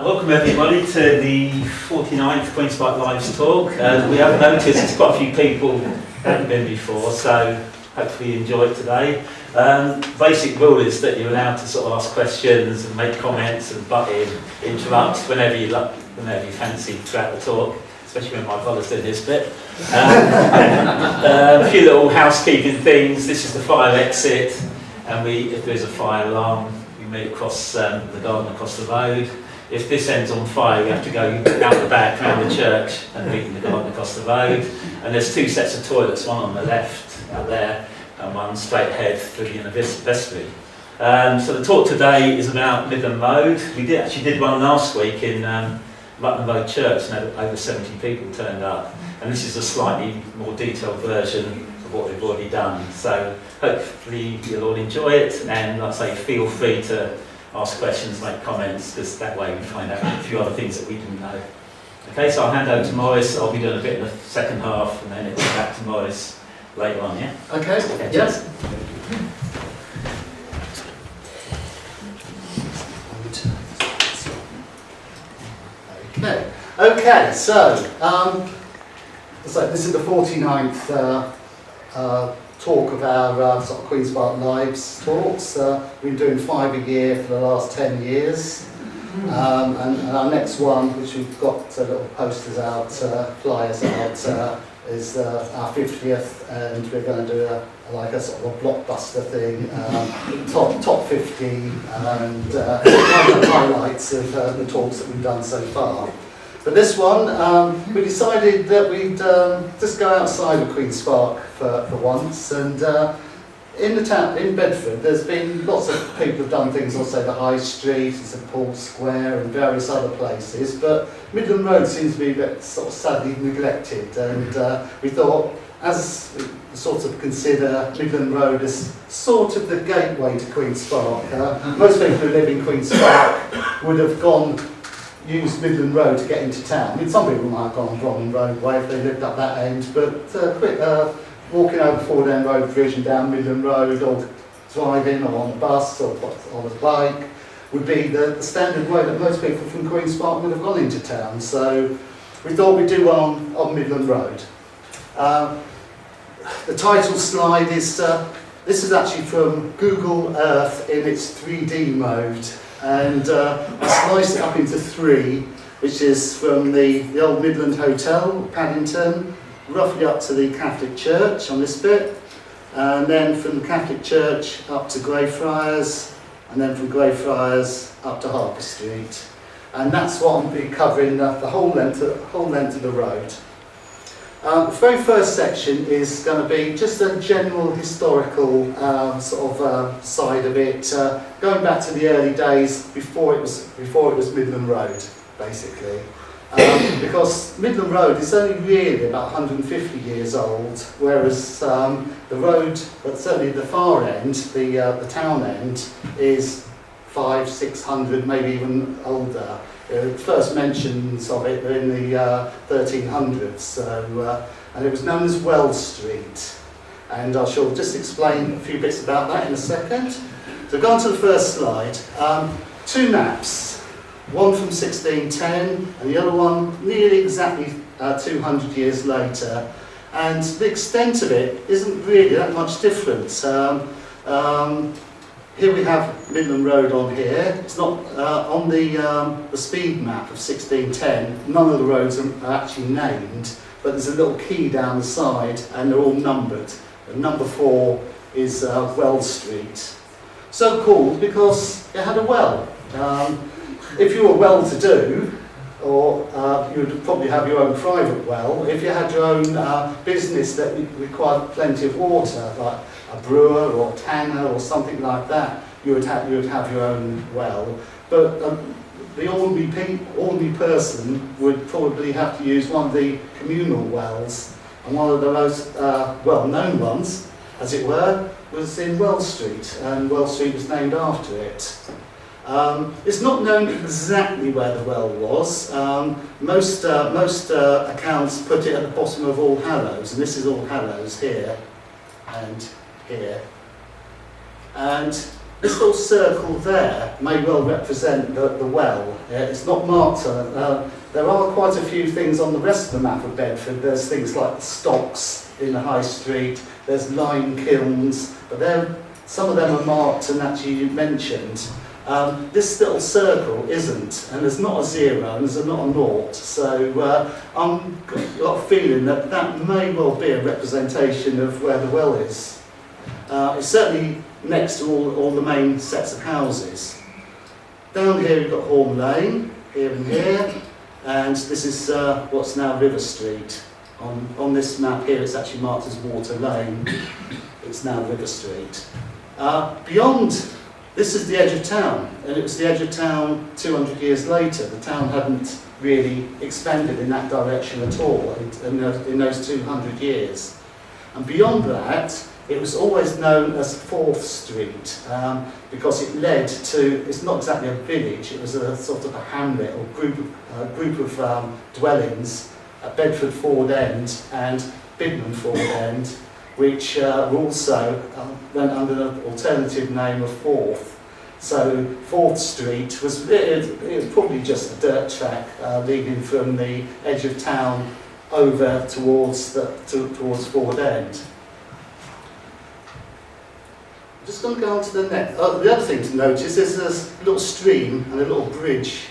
Welcome everybody to the 49th Queen's Park Lives talk. We have noticed there's quite a few people who haven't been before, so hopefully you enjoy it today. Basic rule is that you're allowed to sort of ask questions and make comments and butt in, interrupt whenever you fancy throughout the talk, especially when my brother's doing this bit. A few little housekeeping things. This is the fire exit, and if there's a fire alarm, we meet across the garden across the road. If this ends on fire, we have to go out the back, round the church, and meet in the garden across the road. And there's two sets of toilets, one on the left out there, and one straight ahead through the vestry. So the talk today is about Midland Road. We actually did one last week in Brighton Road Church, and over 70 people turned up. And this is a slightly more detailed version of what we've already done. So hopefully you'll all enjoy it, and like I say, feel free to ask questions, make comments, because that way we find out a few other things that we didn't know. Okay, so I'll hand over to Morris. I'll be doing a bit in the second half, and then it'll be back to Morris later on, yeah? Okay, yes. Okay, so this is the 49th talk of our sort of Queen's Park Lives talks. We've been doing 5 a year for the last 10 years. And our next one, which we've got little posters out, flyers out, is our 50th, and we're going to do a sort of a blockbuster thing, top 50, and highlights of the talks that we've done so far. But this one, we decided that we'd just go outside of Queen's Park for once, and in the town, in Bedford, there's been lots of people who've done things on, say, the High Street, St Paul's Square, and various other places, but Midland Road seems to be a bit sort of sadly neglected, and we thought, as we sort of consider Midland Road as sort of the gateway to Queen's Park, most people who live in Queen's Park would have used Midland Road to get into town. I mean, some people might have gone on Broadway Melody if they lived up that end, but walking over Ford End Road Bridge and down Midland Road, or driving, or on a bus, or on a bike, would be the standard way that most people from Queen's Park would have gone into town. So we thought we'd do one on Midland Road. The title slide is, this is actually from Google Earth in its 3D mode. And I sliced it up into 3, which is from the old Midland Hotel, Paddington, roughly up to the Catholic Church on this bit, and then from the Catholic Church up to Greyfriars, and then from Greyfriars up to Harper Street. And that's what I'm going to be covering, the whole length of the road. The very first section is going to be just a general historical side of it, going back to the early days before it was Midland Road, basically. Because Midland Road is only really about 150 years old, whereas the road, but certainly the far end, the town end, is 500, 600, maybe even older. First mentions of it were in the 1300s, and it was known as Wells Street. And I shall just explain a few bits about that in a second. So go on to the first slide. Two maps, one from 1610 and the other one nearly exactly 200 years later. And the extent of it isn't really that much different. Here we have Midland Road on here. It's not on the speed map of 1610. None of the roads are actually named, but there's a little key down the side, and they're all numbered. And number 4 is Wells Street. So called because it had a well. If you were well-to-do, or you would probably have your own private well. If you had your own business that required plenty of water, like a brewer or tanner or something like that, you would have your own well. But the ordinary person would probably have to use one of the communal wells, and one of the most well-known ones, as it were, was in Wells Street, and Wells Street was named after it. It's not known exactly where the well was. Most accounts put it at the bottom of All Hallows, and this is All Hallows here and here. And this little circle there may well represent the well. It's not marked. There are quite a few things on the rest of the map of Bedford. There's things like stocks in the high street, there's lime kilns, but some of them are marked and actually mentioned. This little circle isn't, and there's not a 0 and there's not a 0, so I'm got a lot of feeling that that may well be a representation of where the well is. It's certainly next to all the main sets of houses. Down here you've got Horn Lane, here and here, and this is what's now River Street. On this map here it's actually marked as Water Lane, it's now River Street. Beyond, this is the edge of town, and it was the edge of town 200 years later. The town hadn't really expanded in that direction at all in those 200 years. And beyond that, it was always known as 4th Street because it led to, it's not exactly a village, it was a sort of a hamlet or group of dwellings at Bedford Ford End and Midland Ford End, which were also went under the alternative name of 4th. So 4th Street was it was probably just a dirt track leading from the edge of town over towards Ford End. I'm just going to go on to the next. The other thing to notice is there's a little stream and a little bridge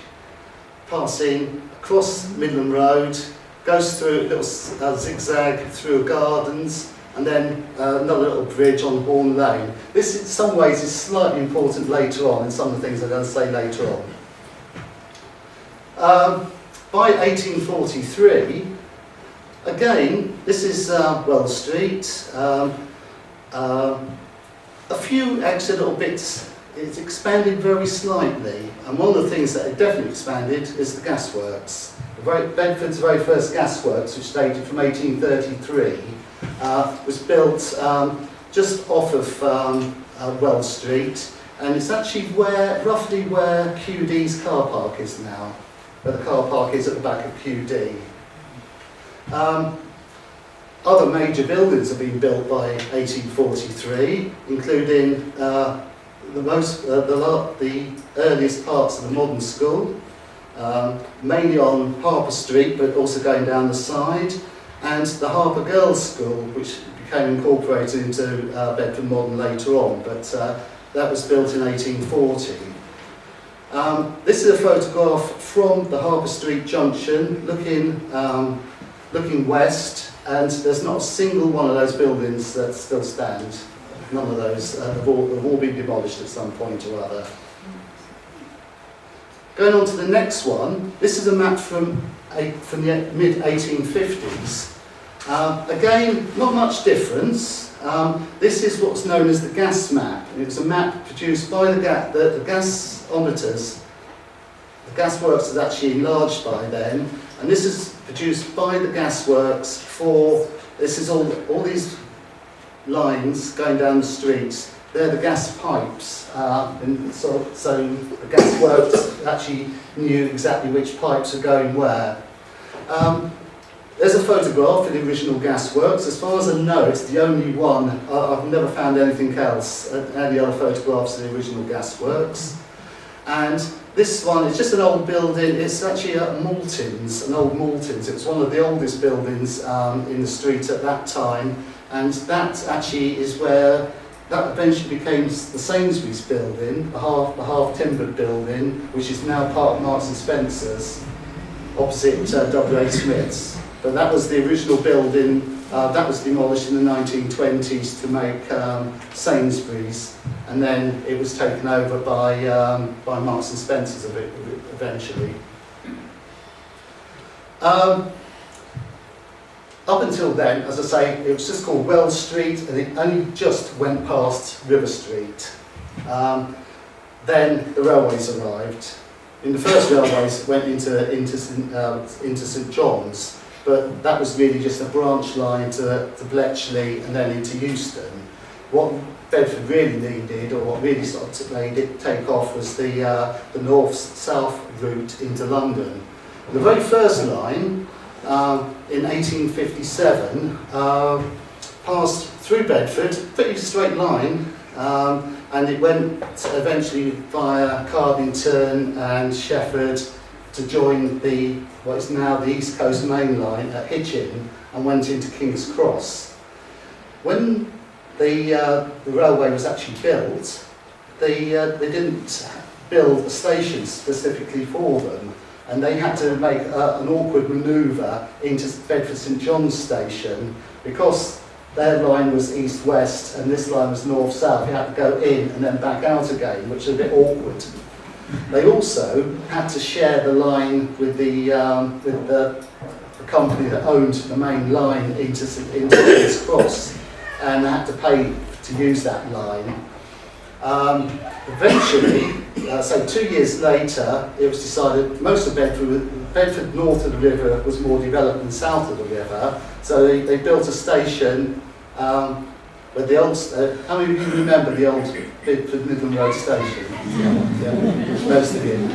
passing across Midland Road, goes through a little zigzag through gardens, and then another little bridge on Horn Lane. This in some ways is slightly important later on in some of the things I'm going to say later on. By 1843, again, this is Well Street. A few extra little bits, it's expanded very slightly, and one of the things that it definitely expanded is the gasworks. Bedford's very first gasworks, which dated from 1833, was built just off of Well Street, and it's actually roughly where QD's car park is now, where the car park is at the back of QD. Other major buildings have been built by 1843, including the earliest parts of the modern school, mainly on Harper Street, but also going down the side, and the Harper Girls' School, which became incorporated into Bedford Modern later on, but that was built in 1840. This is a photograph from the Harper Street junction, looking west, and there's not a single one of those buildings that still stand. None of those have all been demolished at some point or other. Going on to the next one, this is a map from the mid-1850s. Again, not much difference. This is what's known as the gas map. It was a map produced by the gasometers. The gasworks is actually enlarged by then, and this is produced by the gasworks this is all these lines going down the streets. They're the gas pipes, and so the gasworks actually knew exactly which pipes are going where. There's a photograph of the original gasworks. As far as I know, it's the only one. I've never found anything else, any other photographs of the original gasworks. And this one is just an old building. It's actually at Maltins, an old Maltins. It was one of the oldest buildings in the street at that time, and that actually is where that eventually became the Sainsbury's building, the half-timbered building, which is now part of Marks and Spencer's, opposite W.A. Smith's. But that was the original building. That was demolished in the 1920s to make Sainsbury's, and then it was taken over by Marks and Spencer's eventually. Up until then, as I say, it was just called Well Street, and it only just went past River Street. Then the railways arrived. In the first railways went into St John's, but that was really just a branch line to Bletchley and then into Euston. What Bedford really needed, or what really sort of made it take off, was the north-south route into London. The very first line, in 1857, passed through Bedford, pretty straight line, and it went eventually via Cardington and Shefford to join what is now the East Coast Main Line at Hitchin, and went into King's Cross. When the railway was actually built, they didn't build a station specifically for them, and they had to make an awkward manoeuvre into Bedford St John's station because their line was east-west and this line was north-south. You had to go in and then back out again, which was a bit awkward. They also had to share the line with the company that owned the main line into King's Cross, and they had to pay to use that line. Eventually, so 2 years later, it was decided most of Bedford north of the river was more developed than south of the river, so they built a station with the old. How many of you remember the old Bedford Midland Road station? Yeah, most of you.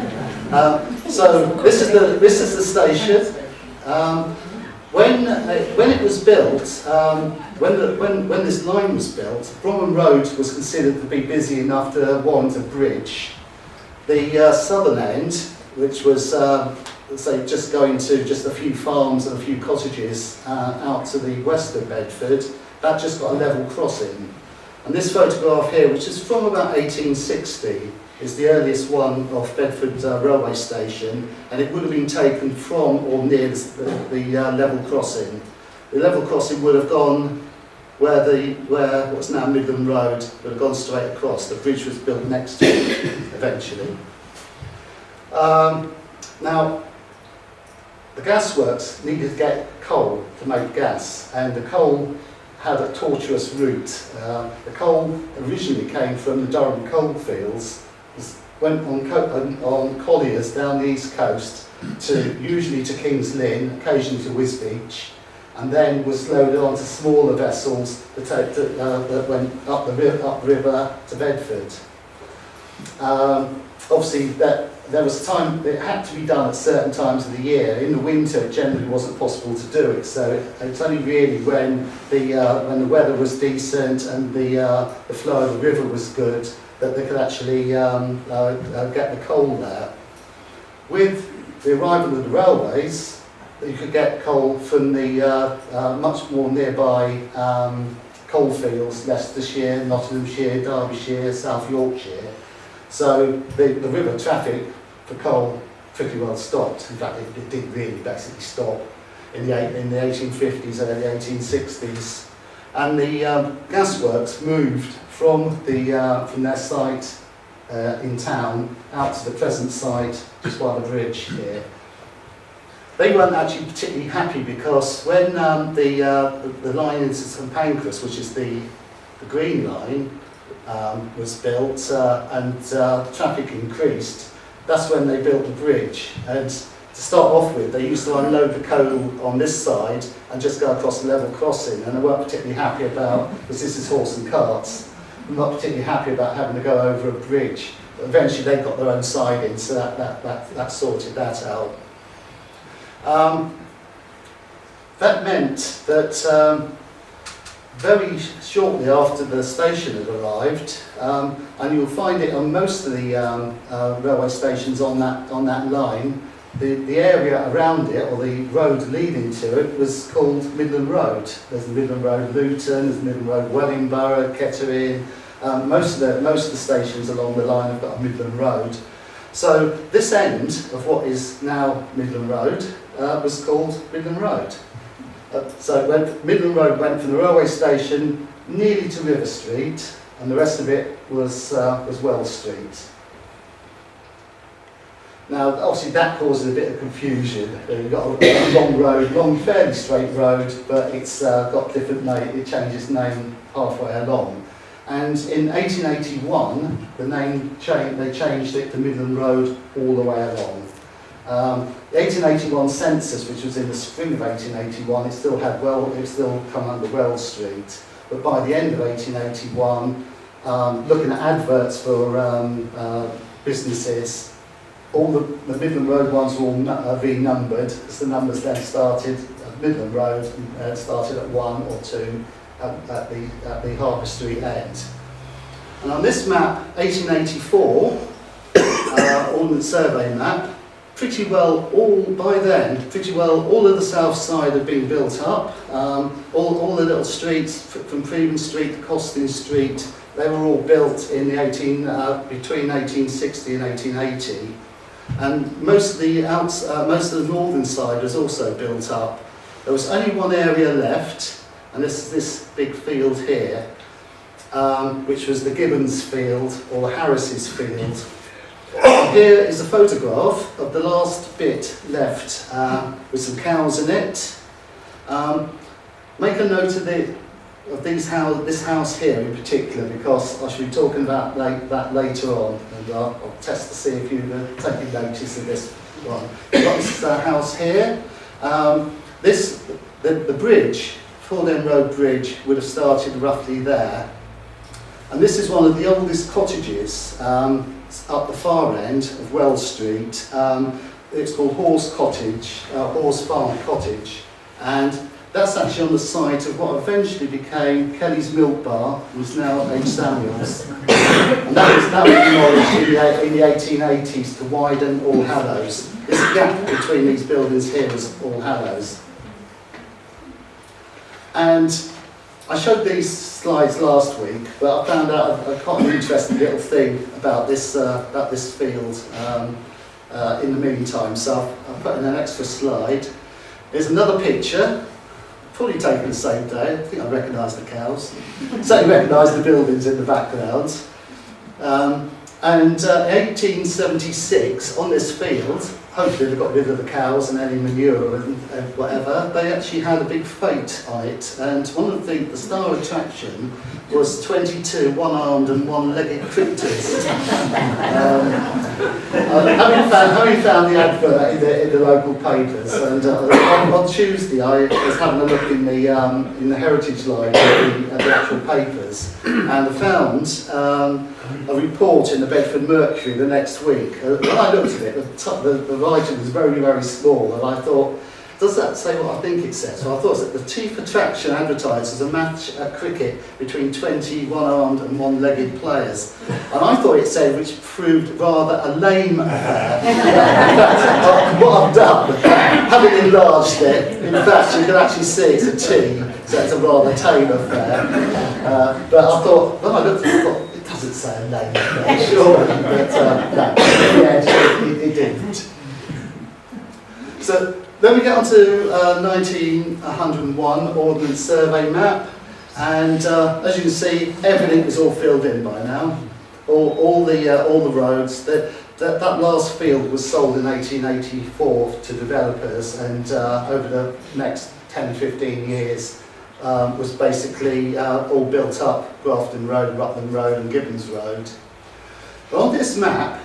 So this is the station. When it was built, when this line was built, Broadway Road was considered to be busy enough to warrant a bridge. The southern end, which was say just going to just a few farms and a few cottages out to the west of Bedford, that just got a level crossing. And this photograph here, which is from about 1860, is the earliest one of Bedford railway station, and it would have been taken from or near the level crossing. The level crossing would have gone where what's now Midland Road would have gone straight across. The bridge was built next to it eventually. Now, the gasworks needed to get coal to make gas, and the coal had a tortuous route. The coal originally came from the Durham coalfields, went on colliers down the east coast usually to King's Lynn, occasionally to Wisbech, and then was loaded onto smaller vessels that went up river to Bedford. Obviously, there was time it had to be done at certain times of the year. In the winter, it generally wasn't possible to do it, so it's only really when the weather was decent and the flow of the river was good that they could actually get the coal there. With the arrival of the railways, you could get coal from the much more nearby coalfields, Leicestershire, Nottinghamshire, Derbyshire, South Yorkshire. So the river traffic for coal pretty well stopped. In fact, it did really basically stop in the 1850s, early 1860s. And the gasworks moved from their site in town out to the present site just by the bridge here. They weren't actually particularly happy because when the line into St Pancras, which is the Green Line, was built and traffic increased, that's when they built the bridge. And to start off with, they used to unload the coal on this side and just go across the level crossing, and they weren't particularly happy about, because this is horse and carts, not particularly happy about having to go over a bridge. But eventually they got their own siding, so that sorted that out. That meant that very shortly after the station had arrived, and you'll find it on most of the railway stations on that line, the area around it, or the road leading to it, was called Midland Road. There's the Midland Road Luton, there's Midland Road Wellingborough, Kettering. Most of the stations along the line have got a Midland Road. So this end of what is now Midland Road was called Midland Road. So Midland Road went from the railway station nearly to River Street, and the rest of it was Wells Street. Now, obviously, that causes a bit of confusion. You've got a long road, fairly straight road, but it's got different name. It changes name halfway along. And in 1881, they changed it to Midland Road all the way along. The 1881 census, which was in the spring of 1881, it still come under Wells Street. But by the end of 1881, looking at adverts for businesses, all the Midland Road ones were all V-numbered, because the numbers then started at Midland Road, started at 1 or 2 at the Harper Street end. And on this map, 1884, Ordnance Survey map, pretty well all of the south side had been built up. All the little streets, from Freeman Street to Costing Street, they were all built in the between 1860 and 1880. And most of the northern side was also built up. There was only one area left, and this is this big field here, which was the Gibbons field, or the Harris's field. Here is a photograph of the last bit left, with some cows in it. Make a note of this house here in particular, because I shall be talking about that later on, and I'll test to see if you've taken notice of this one. We've got this house here. The bridge, Fordham Road Bridge, would have started roughly there. And this is one of the oldest cottages up the far end of Wells Street. It's called Horse Farm Cottage, and that's actually on the site of what eventually became Kelly's Milk Bar, was now H. Samuel's. And that was demolished in the 1880s to widen All Hallows. There's a gap between these buildings here is All Hallows. And I showed these slides last week, but I found out quite an interesting little thing about this field in the meantime. So I've put in an extra slide. Here's another picture, probably taken the same day. I think I recognise the cows. Certainly recognise the buildings in the background. And 1876, on this field, hopefully they got rid of the cows and any manure and whatever, they actually had a big fete on it, and one of the star attraction was 22 one-armed and one-legged critters. Having found the advert in the local papers, and on Tuesday I was having a look in the Heritage Library at the actual papers, and I found a report in the Bedford Mercury the next week. When I looked at it, the writing was very, very small, and I thought, does that say what I think it says? So I thought that the chief attraction advertised was a match at cricket between 20 one-armed and one-legged players. And I thought it said, which proved rather a lame affair. In fact, what I've done, having enlarged it, in fact you can actually see it's a T, so it's a rather tame affair. But I thought, when I looked at it, I thought, it doesn't say a lame affair, surely, but no, yeah, it didn't. So, then we get on to 1901 Ordnance Survey map, and as you can see, everything is all filled in by now. All the roads. That last field was sold in 1884 to developers, and over the next 10-15 years was basically all built up. Grafton Road, Rutland Road, and Gibbons Road. But on this map,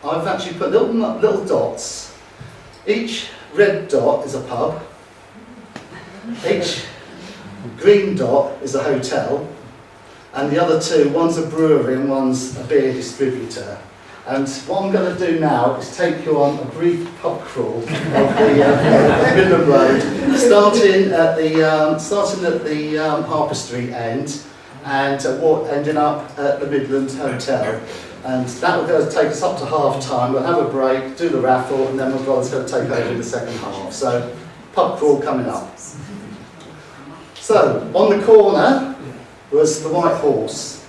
I've actually put little dots. Each red dot is a pub, each green dot is a hotel, and the other two, one's a brewery and one's a beer distributor. And what I'm going to do now is take you on a brief pub crawl of the Midland Road, starting at the Harper Street end, and ending up at the Midland Hotel. And that will take us up to half time. We'll have a break, do the raffle, and then we're going to take over in the second half. So, pub crawl coming up. So, on the corner was the White Horse,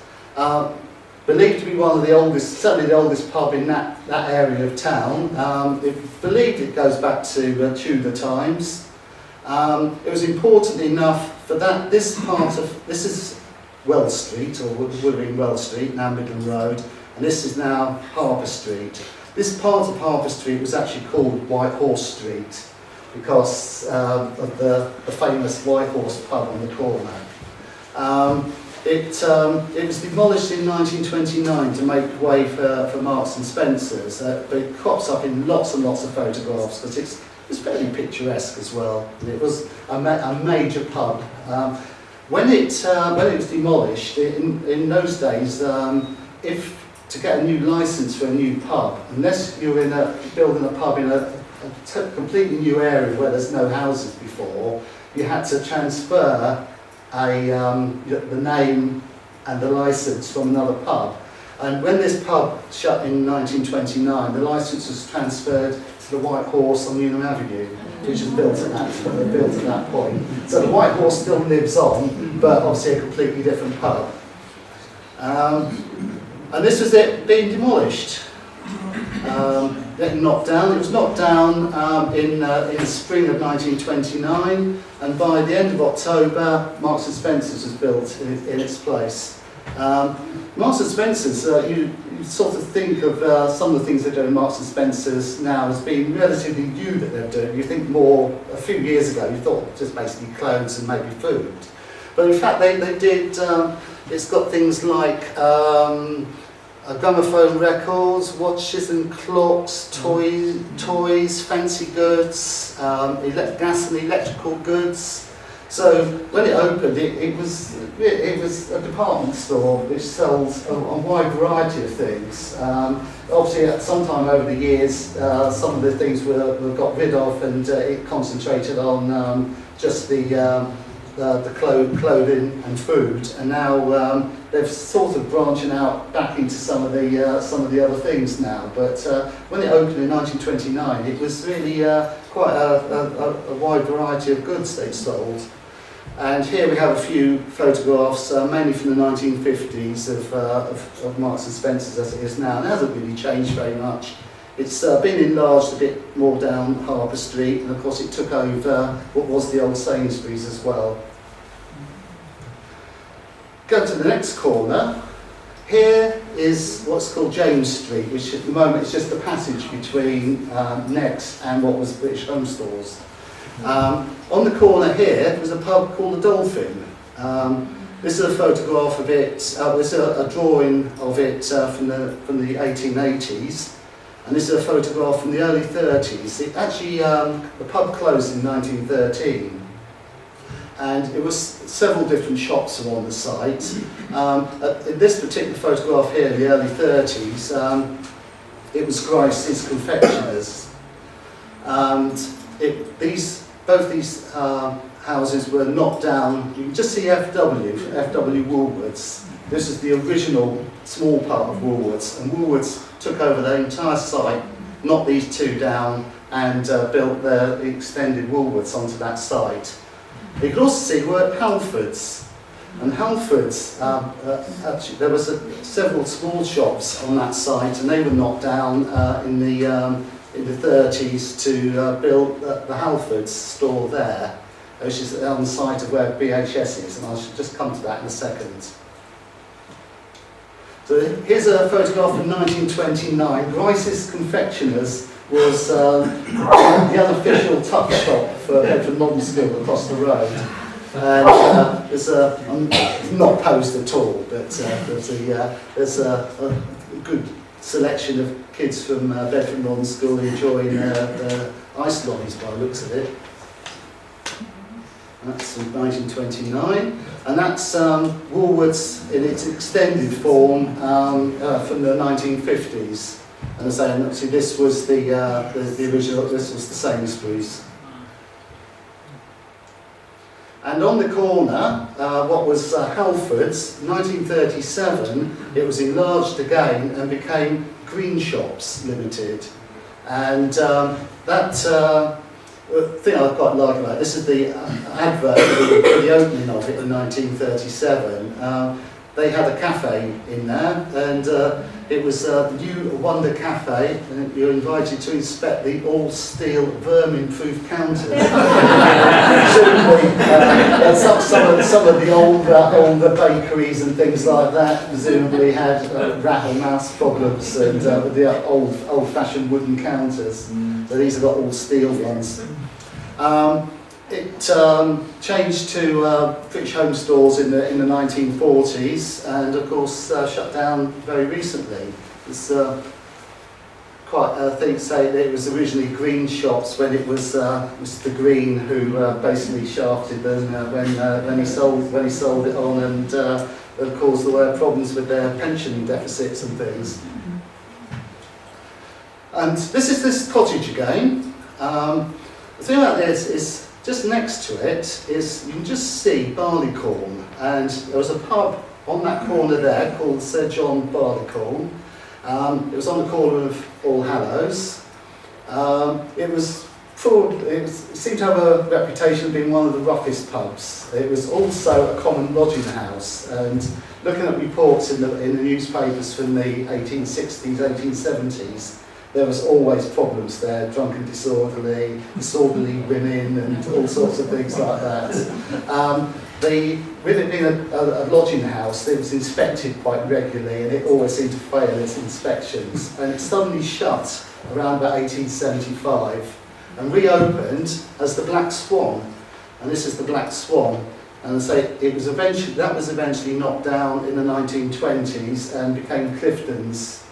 believed to be one of the oldest, certainly the oldest pub in that area of town. Believed it goes back to Tudor times. It was important enough for that. This is Wells Street, or would have been Wells Street, now Midland Road. And this is now Harper Street. This part of Harper Street was actually called White Horse Street because of the famous White Horse pub on the corner. It was demolished in 1929 to make way for Marks and Spencer's, but it crops up in lots and lots of photographs because it's fairly picturesque as well. And it was a major pub. When it was demolished, in those days, to get a new licence for a new pub, unless you're building a pub in a completely new area where there's no houses before, you had to transfer the name and the licence from another pub. And when this pub shut in 1929, the licence was transferred to the White Horse on Newnham Avenue, which was built at that point. So the White Horse still lives on, but obviously a completely different pub. And this was it being demolished. Getting knocked down. It was knocked down in the spring of 1929, and by the end of October, Marks and Spencer's was built in its place. Marks and Spencer's, you sort of think of some of the things they're doing in Marks and Spencer's now as being relatively new that they're doing. You think more, a few years ago, you thought just basically clothes and maybe food. But in fact, they did, it's got things like gramophone records, watches and clocks, toys, fancy goods, gas and electrical goods. So when it opened, it was a department store which sells a wide variety of things. Obviously, at some time over the years, some of the things were got rid of, and it concentrated on just the clothing and food. And now they're sort of branching out back into some of the other things now. But when it opened in 1929, it was really quite a wide variety of goods they sold. And here we have a few photographs, mainly from the 1950s of Marks and Spencer's as it is now. And it hasn't really changed very much. It's been enlarged a bit more down Harbour Street, and of course it took over what was the old Sainsbury's as well. Go to the next corner. Here is what's called James Street, which at the moment is just the passage between Next and what was British Home Stores. On the corner here was a pub called the Dolphin. This is a photograph of it. This is a drawing of it from the 1880s, and this is a photograph from the early 30s. It actually, the pub closed in 1913, and it was several different shops along the site. In this particular photograph here, in the early 30s, it was Grice's Confectioners, and both these houses were knocked down. You can just see FW Woolworths. This is the original small part of Woolworths, and Woolworths took over the entire site, knocked these two down, and built the extended Woolworths onto that site. You can also see we're at Halfords, and Halfords, actually there was several small shops on that site, and they were knocked down in the 30s to build the Halfords store there, which is on the site of where BHS is, and I should just come to that in a second. So here's a photograph from 1929. Grice's Confectioners was the unofficial tuck shop for Bedford Modern School across the road. And it's not posed at all, but there's a good selection of kids from Bedford Modern School enjoying their ice lollies by the looks of it. That's from 1929, and that's Woolworths in its extended form from the 1950s. And as I say, actually this was the original. This was the Sainsbury's. And on the corner, what was Halfords, 1937, it was enlarged again and became Green Shops Limited. And that thing I quite like about it, this is the advert for the opening of it in 1937. They had a cafe in there, and it was the New Wonder Cafe, and you're invited to inspect the all-steel vermin-proof counters. Some of the older bakeries and things like that presumably had rat or mouse problems, and with the old-fashioned wooden counters. So these have got all-steel ones. It changed to British Home Stores in the 1940s, and of course shut down very recently. It's quite a thing to say that it was originally Green Shops when it was Mr. Green who basically shafted them when he sold it on, and of course there were problems with their pension deficits and things. And this is this cottage again. The thing about this is, just next to it is, you can just see Barleycorn, and there was a pub on that corner there called Sir John Barleycorn. It was on the corner of All Hallows. It seemed to have a reputation of being one of the roughest pubs. It was also a common lodging house, and looking at reports in the newspapers from the 1860s, 1870s, there was always problems there, drunken disorderly women and all sorts of things like that. With it being a lodging house, it was inspected quite regularly and it always seemed to fail its inspections. And it suddenly shut around about 1875 and reopened as the Black Swan. And this is the Black Swan. And I say that was eventually knocked down in the 1920s and became Clifton's.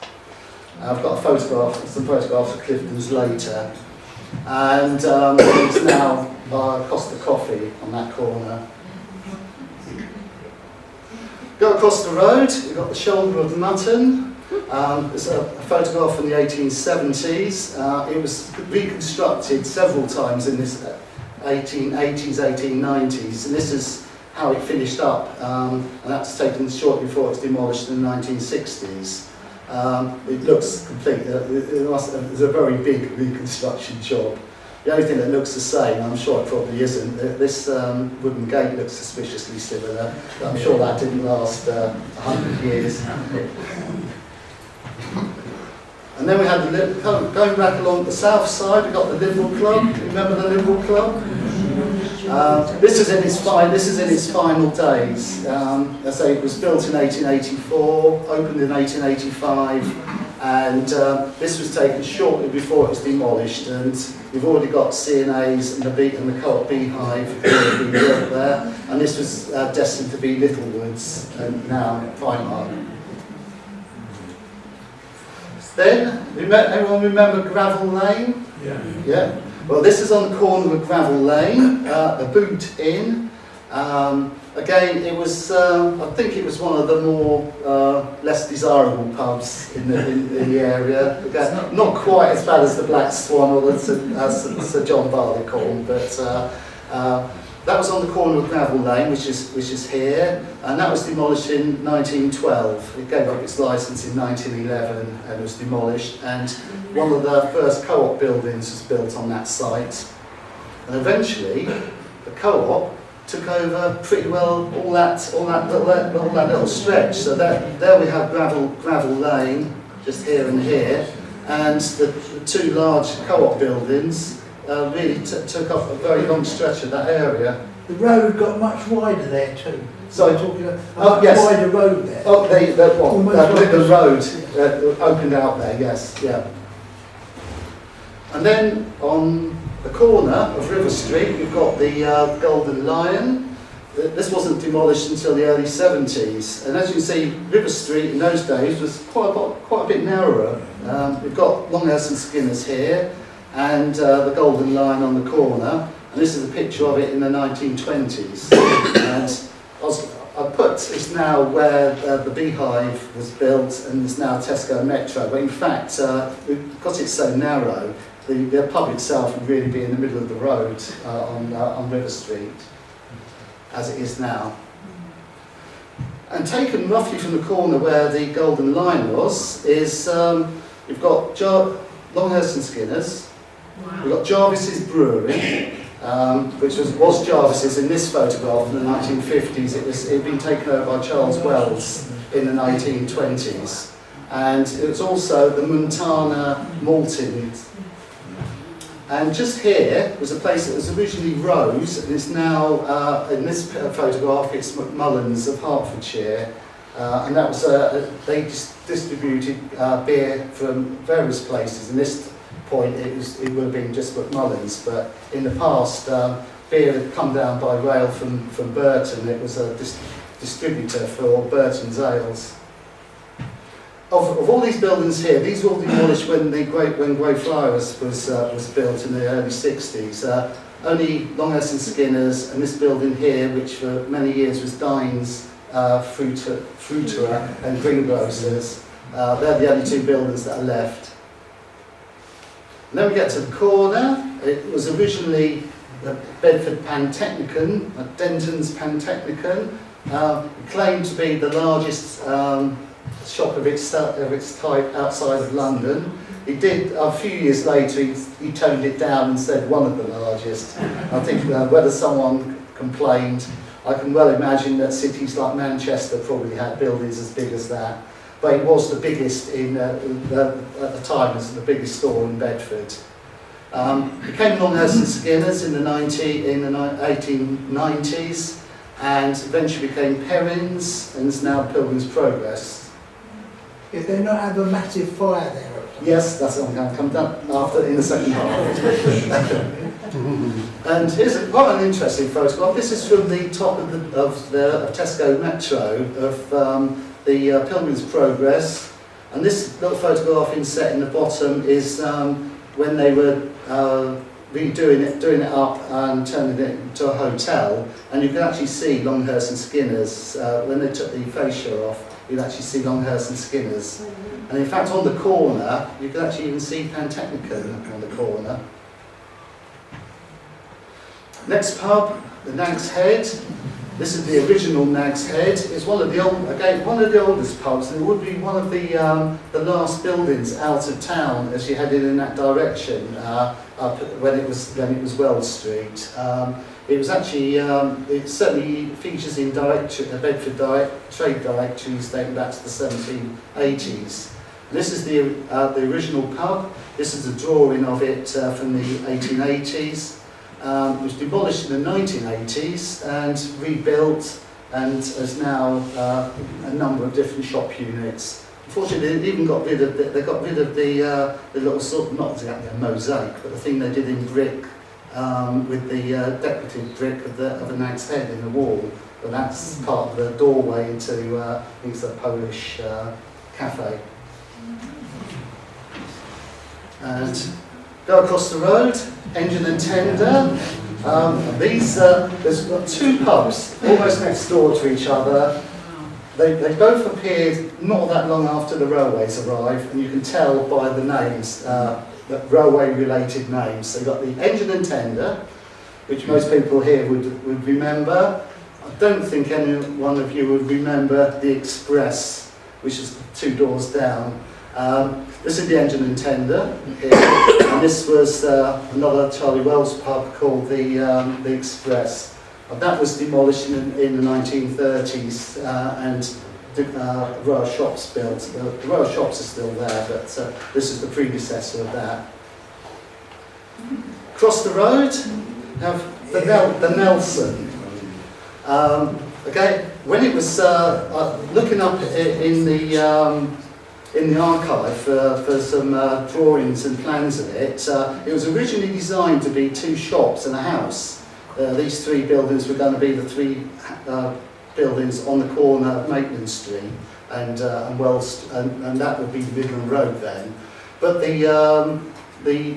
I've got some photographs of Clifton's later. And it's now Costa Coffee on that corner. Go across the road, you've got the shoulder of Mutton. It's a photograph from the 1870s. It was reconstructed several times in this 1880s, 1890s, and this is how it finished up. And that's taken shortly before it was demolished in the 1960s. It looks complete. It was a very big reconstruction job. The only thing that looks the same, I'm sure it probably isn't, this wooden gate looks suspiciously similar. I'm sure that didn't last 100 years. And then we had going back along the south side, we got the Liberal Club. Remember the Liberal Club? This is in its final days. As I say, it was built in 1884, opened in 1885, and this was taken shortly before it was demolished. And we've already got C&A's and the Co-op Beehive being built there. And this was destined to be Littlewoods and now Primark. Then, everyone remember Gravel Lane? Yeah. Well, this is on the corner of Gravel Lane, the Boot Inn. Again, it was, I think it was one of the more less desirable pubs in the area. Again, not quite as bad as the Black Swan or as Sir John Barleycorn, but that was on the corner of Gravel Lane, which is here, and that was demolished in 1912. It gave up its licence in 1911 and was demolished, and one of the first co-op buildings was built on that site. And eventually, the co-op took over pretty well all that little stretch. So there we have Gravel Lane, just here and here, and the two large co-op buildings really took up a very long stretch of that area. The road got much wider there too. So talking about yes. Wider road there. Oh, the road opened out there. Yes, yeah. And then on the corner of River Street, we've got the Golden Lion. This wasn't demolished until the early 70s, and as you can see, River Street in those days was quite a bit narrower. We've got Longhurst and Skinner's here, and the Golden Lion on the corner, and this is a picture of it in the 1920s. And I put it's now where the Beehive was built, and it's now Tesco Metro. But in fact, because it's so narrow, the pub itself would really be in the middle of the road on River Street, as it is now. And taken roughly from the corner where the Golden Lion was, is we've got Longhurst and Skinner's. We've got Jarviss's Brewery, which was Jarviss's in this photograph in the 1950s. It had been taken over by Charles Wells in the 1920s. And it was also the Montana Malting. And just here was a place that was originally Rose, and it's now, in this photograph, it's McMullen's of Hertfordshire. And that was, they distributed beer from various places. In this point, it would have been just McMullen's, but in the past, beer had come down by rail from Burton. It was a distributor for Burton's ales. Of all these buildings here, these were all demolished when Greyfriars was built in the early 60s. Only Longhurst and Skinner's and this building here, which for many years was Dines Fruiterer and Greengrocers. They're the only two buildings that are left. And then we get to the corner. It was originally the Bedford Pantechnicon, Denton's Pantechnicon, Claimed to be the largest shop of its type outside of London. He did, a few years later, he toned it down and said one of the largest. I think whether someone complained, I can well imagine that cities like Manchester probably had buildings as big as that. But it was the biggest at the time, it was the biggest store in Bedford. It came along as Skinner's in the 1890s, and eventually became Perrins, and is now Pilgrim's Progress. Did they not have a massive fire there? Yes, that's what I'm going to come down after in the second half. And here's quite an interesting photograph. This is from the top of the Tesco Metro of the Pilgrim's Progress, and this little photograph inset in the bottom is when they were doing it up and turning it into a hotel, and you can actually see Longhurst and Skinner's when they took the fascia off. You can actually see Longhurst and Skinner's, and in fact on the corner you can actually even see Tecnico on the corner. Next pub, the Nag's Head. This is the original Nag's Head. It's one of the oldest pubs, and it would be one of the last buildings out of town as you headed in that direction up when it was Wells Street. It was actually it certainly features in Bedford trade directories dating back to the 1780s. This is the original pub. This is a drawing of it from the 1880s. It was demolished in the 1980s and rebuilt, and is now a number of different shop units. Unfortunately, they even got rid of the little sort of, not exactly a mosaic, but the thing they did in brick with the decorative brick of the Nag's Head in the wall. But that's part of the doorway into I think it's a Polish cafe. And go across the road, Engine and Tender. There's got two pubs almost next door to each other. They both appeared not that long after the railways arrived, and you can tell by the names, the railway-related names. So you've got the Engine and Tender, which most people here would remember. I don't think any one of you would remember the Express, which is 2 doors down. This is the Engine and Tender here, and this was another Charlie Wells pub called the Express. That was demolished in the 1930s and Royal Shops built. The Royal Shops are still there, but this is the predecessor of that. Across the road, have the Nelson. Okay, when it was looking up in the archive for some drawings and plans of it, it was originally designed to be 2 shops and a house. These 3 buildings were going to be the 3 buildings on the corner of Maitland Street and Wells, and that would be Midland Road then. But the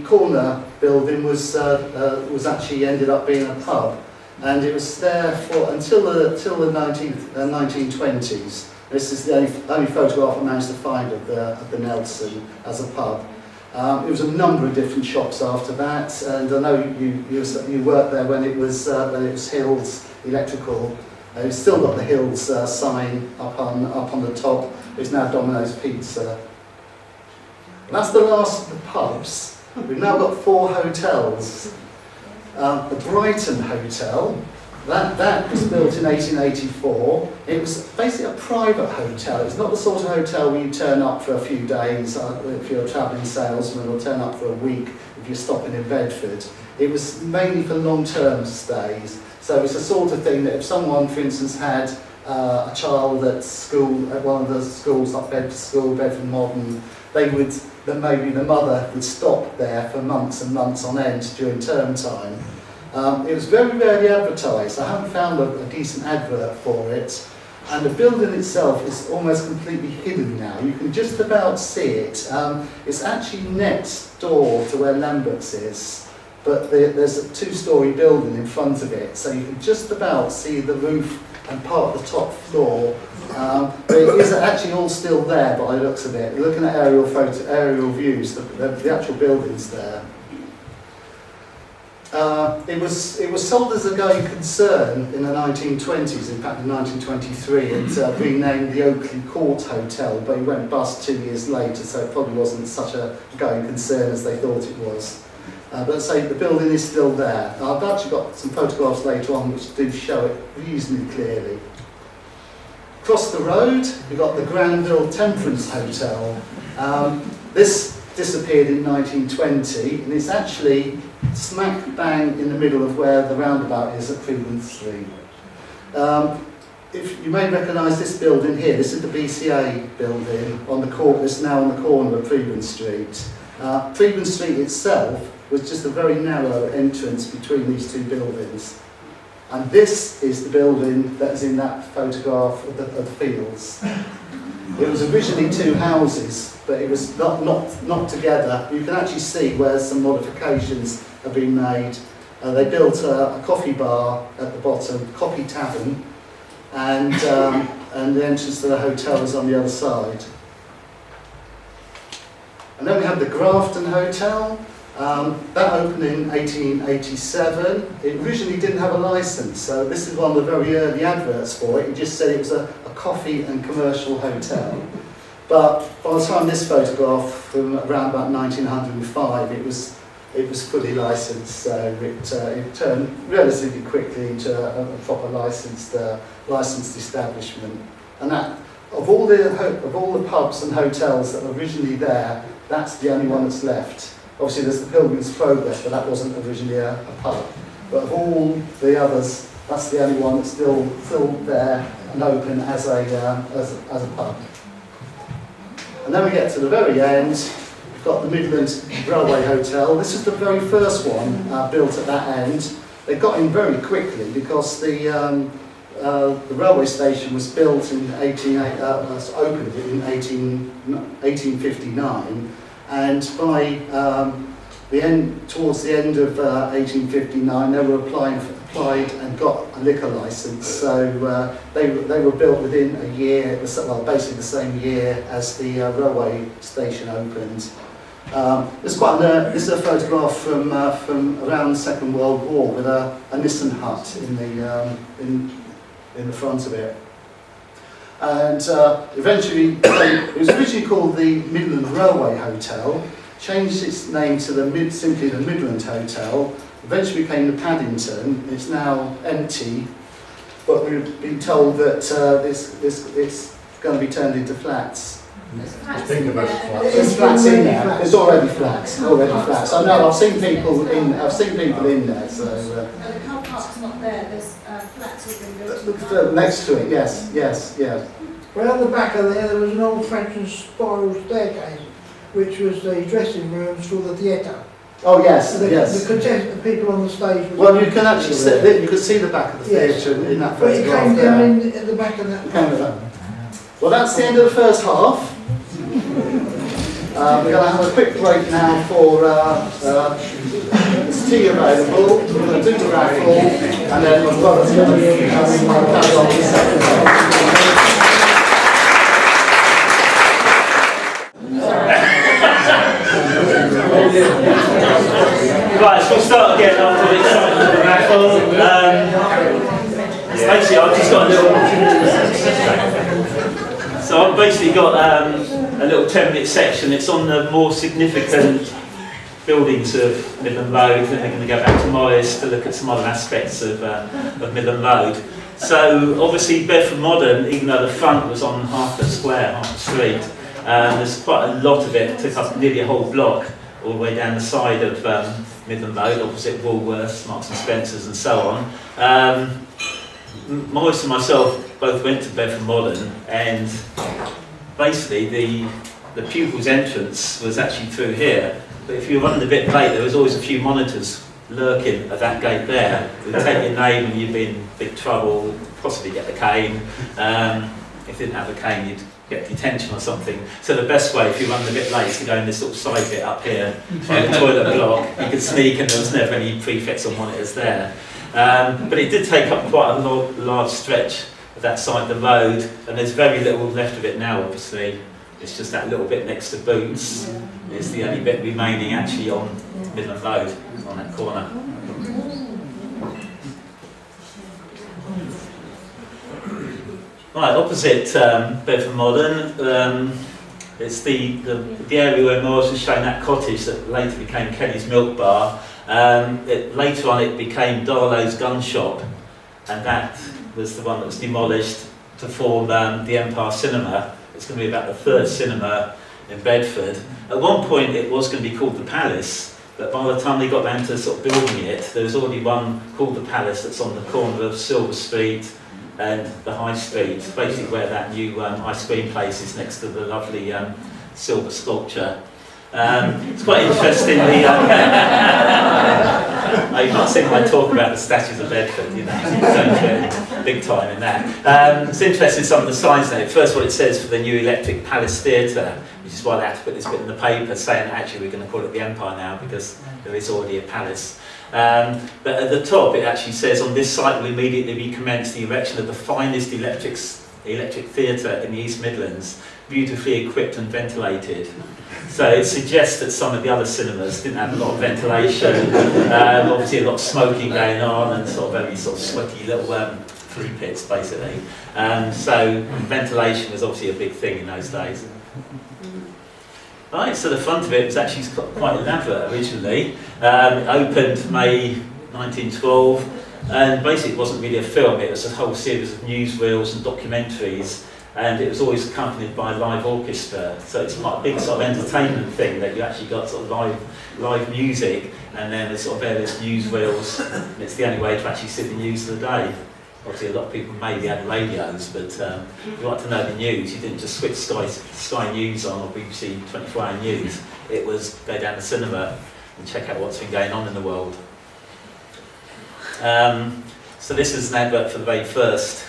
corner building was actually ended up being a pub, and it was there for until the 1920s. This is the only photograph I managed to find of the Nelson as a pub. It was a number of different shops after that, and I know you worked there when it was Hills Electrical. It's still got the Hills sign up on the top. It's now Domino's Pizza. And that's the last of the pubs. We've now got 4 hotels. The Brighton Hotel. That was built in 1884. It was basically a private hotel. It's not the sort of hotel where you turn up for a few days if you're a travelling salesman, or turn up for a week if you're stopping in Bedford. It was mainly for long-term stays. So it's the sort of thing that if someone, for instance, had a child at school, at one of the schools like Bedford School, Bedford Modern, then maybe the mother would stop there for months and months on end during term time. It was very rarely advertised. I haven't found a decent advert for it, and the building itself is almost completely hidden now. You can just about see it. It's actually next door to where Lambert's is, but there's a 2-storey building in front of it, so you can just about see the roof and part of the top floor. But it is actually all still there by the looks of it. Looking at aerial views, the actual building's there. It was sold as a going concern in the 1920s. In fact, in 1923, it renamed the Oakley Court Hotel, but it went bust 2 years later, so it probably wasn't such a going concern as they thought it was. But say the building is still there. I've actually got some photographs later on which do show it reasonably clearly. Across the road, we've got the Granville Temperance Hotel. This disappeared in 1920, and it's actually smack bang in the middle of where the roundabout is at Freeman Street. If you may recognise this building here, this is the BCA building on the court. It's now on the corner of Freeman Street. Freeman Street itself was just a very narrow entrance between these two buildings. And this is the building that is in that photograph of the fields. It was originally two houses, but it was not together. You can actually see where some modifications have been made. They built a coffee bar at the bottom, Coffee Tavern, and the entrance to the hotel is on the other side. And then we have the Grafton Hotel. That opened in 1887. It originally didn't have a licence, so this is one of the very early adverts for it. It just said it was a coffee and commercial hotel. But by the time this photograph, from around about 1905, it was fully licensed, so it turned relatively quickly into a proper licensed establishment. And that, of all the pubs and hotels that were originally there, that's the only one that's left. Obviously, there's the Pilgrim's Progress, but that wasn't originally a pub. But of all the others, that's the only one that's still there and open as a pub. And then we get to the very end. We've got the Midland Broadway Hotel. This is the very first one built at that end. They got in very quickly because the railway station was built in opened in 1859, and by towards the end of 1859, they were applied and got a liquor license. So they were built within a year, well, basically the same year as the railway station opened. This is a photograph from around the Second World War with a Nissan hut in the front of it. And eventually, it was originally called the Midland Railway Hotel, changed its name to simply the Midland Hotel, eventually became the Paddington. It's now empty, but we've been told that it's going to be turned into flats. There's flats in there. There's already flats. I know. I've seen people in there. So. The car park's not there. There's flats all been built. Next to it, yes. Well, at the back of there was an old-fashioned spiral staircase, which was the dressing rooms for the theatre. Oh yes, The people on the stage. Well, you can actually see the back of the theatre in that But it photograph came there. down at the back of that. Well, that's the end of the first half. We're going to have a quick break now for there's tea available. We're going to do the raffle, and then as well as going to carry on the second half. Right, so we'll start again after the excitement of the raffle. Basically, I've just got a little. So I've basically got a little 10-minute section. It's on the more significant buildings of Midland Road, and they're going to go back to Morris to look at some other aspects of Midland Road. So obviously, Bedford Modern, even though the front was on half the square, half the street, there's quite a lot of it. Took up nearly a whole block, all the way down the side of Midland Road, opposite Woolworths, Marks and Spencers, and so on. Morris and myself both went to Bedford Modern, and basically the pupils' entrance was actually through here. But if you were running a bit late, there was always a few monitors lurking at that gate there. They'd take your name and you'd be in big trouble, possibly get a cane. If you didn't have a cane, you'd get detention or something. So the best way, if you run a bit late, is to go in this sort of side bit up here, by the toilet block. You could sneak, and there was never any prefects or monitors there. But it did take up quite a large stretch of that side of the road, and there's very little left of it now, obviously. It's just that little bit next to Boots. It's the only bit remaining actually on Midland Road, on that corner. Right, opposite Bedford Modern, it's the area where Morris was showing that cottage that later became Kenny's Milk Bar. Later on it became Darlow's Gun Shop, and that was the one that was demolished to form the Empire Cinema. It's going to be about the third cinema in Bedford. At one point it was going to be called the Palace, but by the time they got round to sort of building it, there was already one called the Palace that's on the corner of Silver Street and the High Street, basically where that new ice cream place is next to the lovely silver sculpture. It's quite interesting. You've not seen my talk about the statues of Bedford, you know, big time in that. It's interesting some of the signs there. First, what it says for the new Electric Palace Theatre, which is why they had to put this bit in the paper, saying that actually we're going to call it the Empire now because there is already a palace. But at the top, it actually says on this site will immediately recommence the erection of the finest electric theatre in the East Midlands, beautifully equipped and ventilated. So it suggests that some of the other cinemas didn't have a lot of ventilation, obviously a lot of smoking going on and sort of very sort of sweaty little flue pits basically. So ventilation was obviously a big thing in those days. Right, so the front of it was actually quite elaborate originally. It opened May 1912, and basically it wasn't really a film, it was a whole series of newsreels and documentaries, and it was always accompanied by a live orchestra. So it's quite a big sort of entertainment thing that you actually got sort of live music, and then there's sort of various newsreels, and it's the only way to actually see the news of the day. Obviously a lot of people maybe had radios, but if you wanted to know the news, you didn't just switch Sky News on or BBC 24-hour News. It was go down the cinema and check out what's been going on in the world. So this is an advert for the very first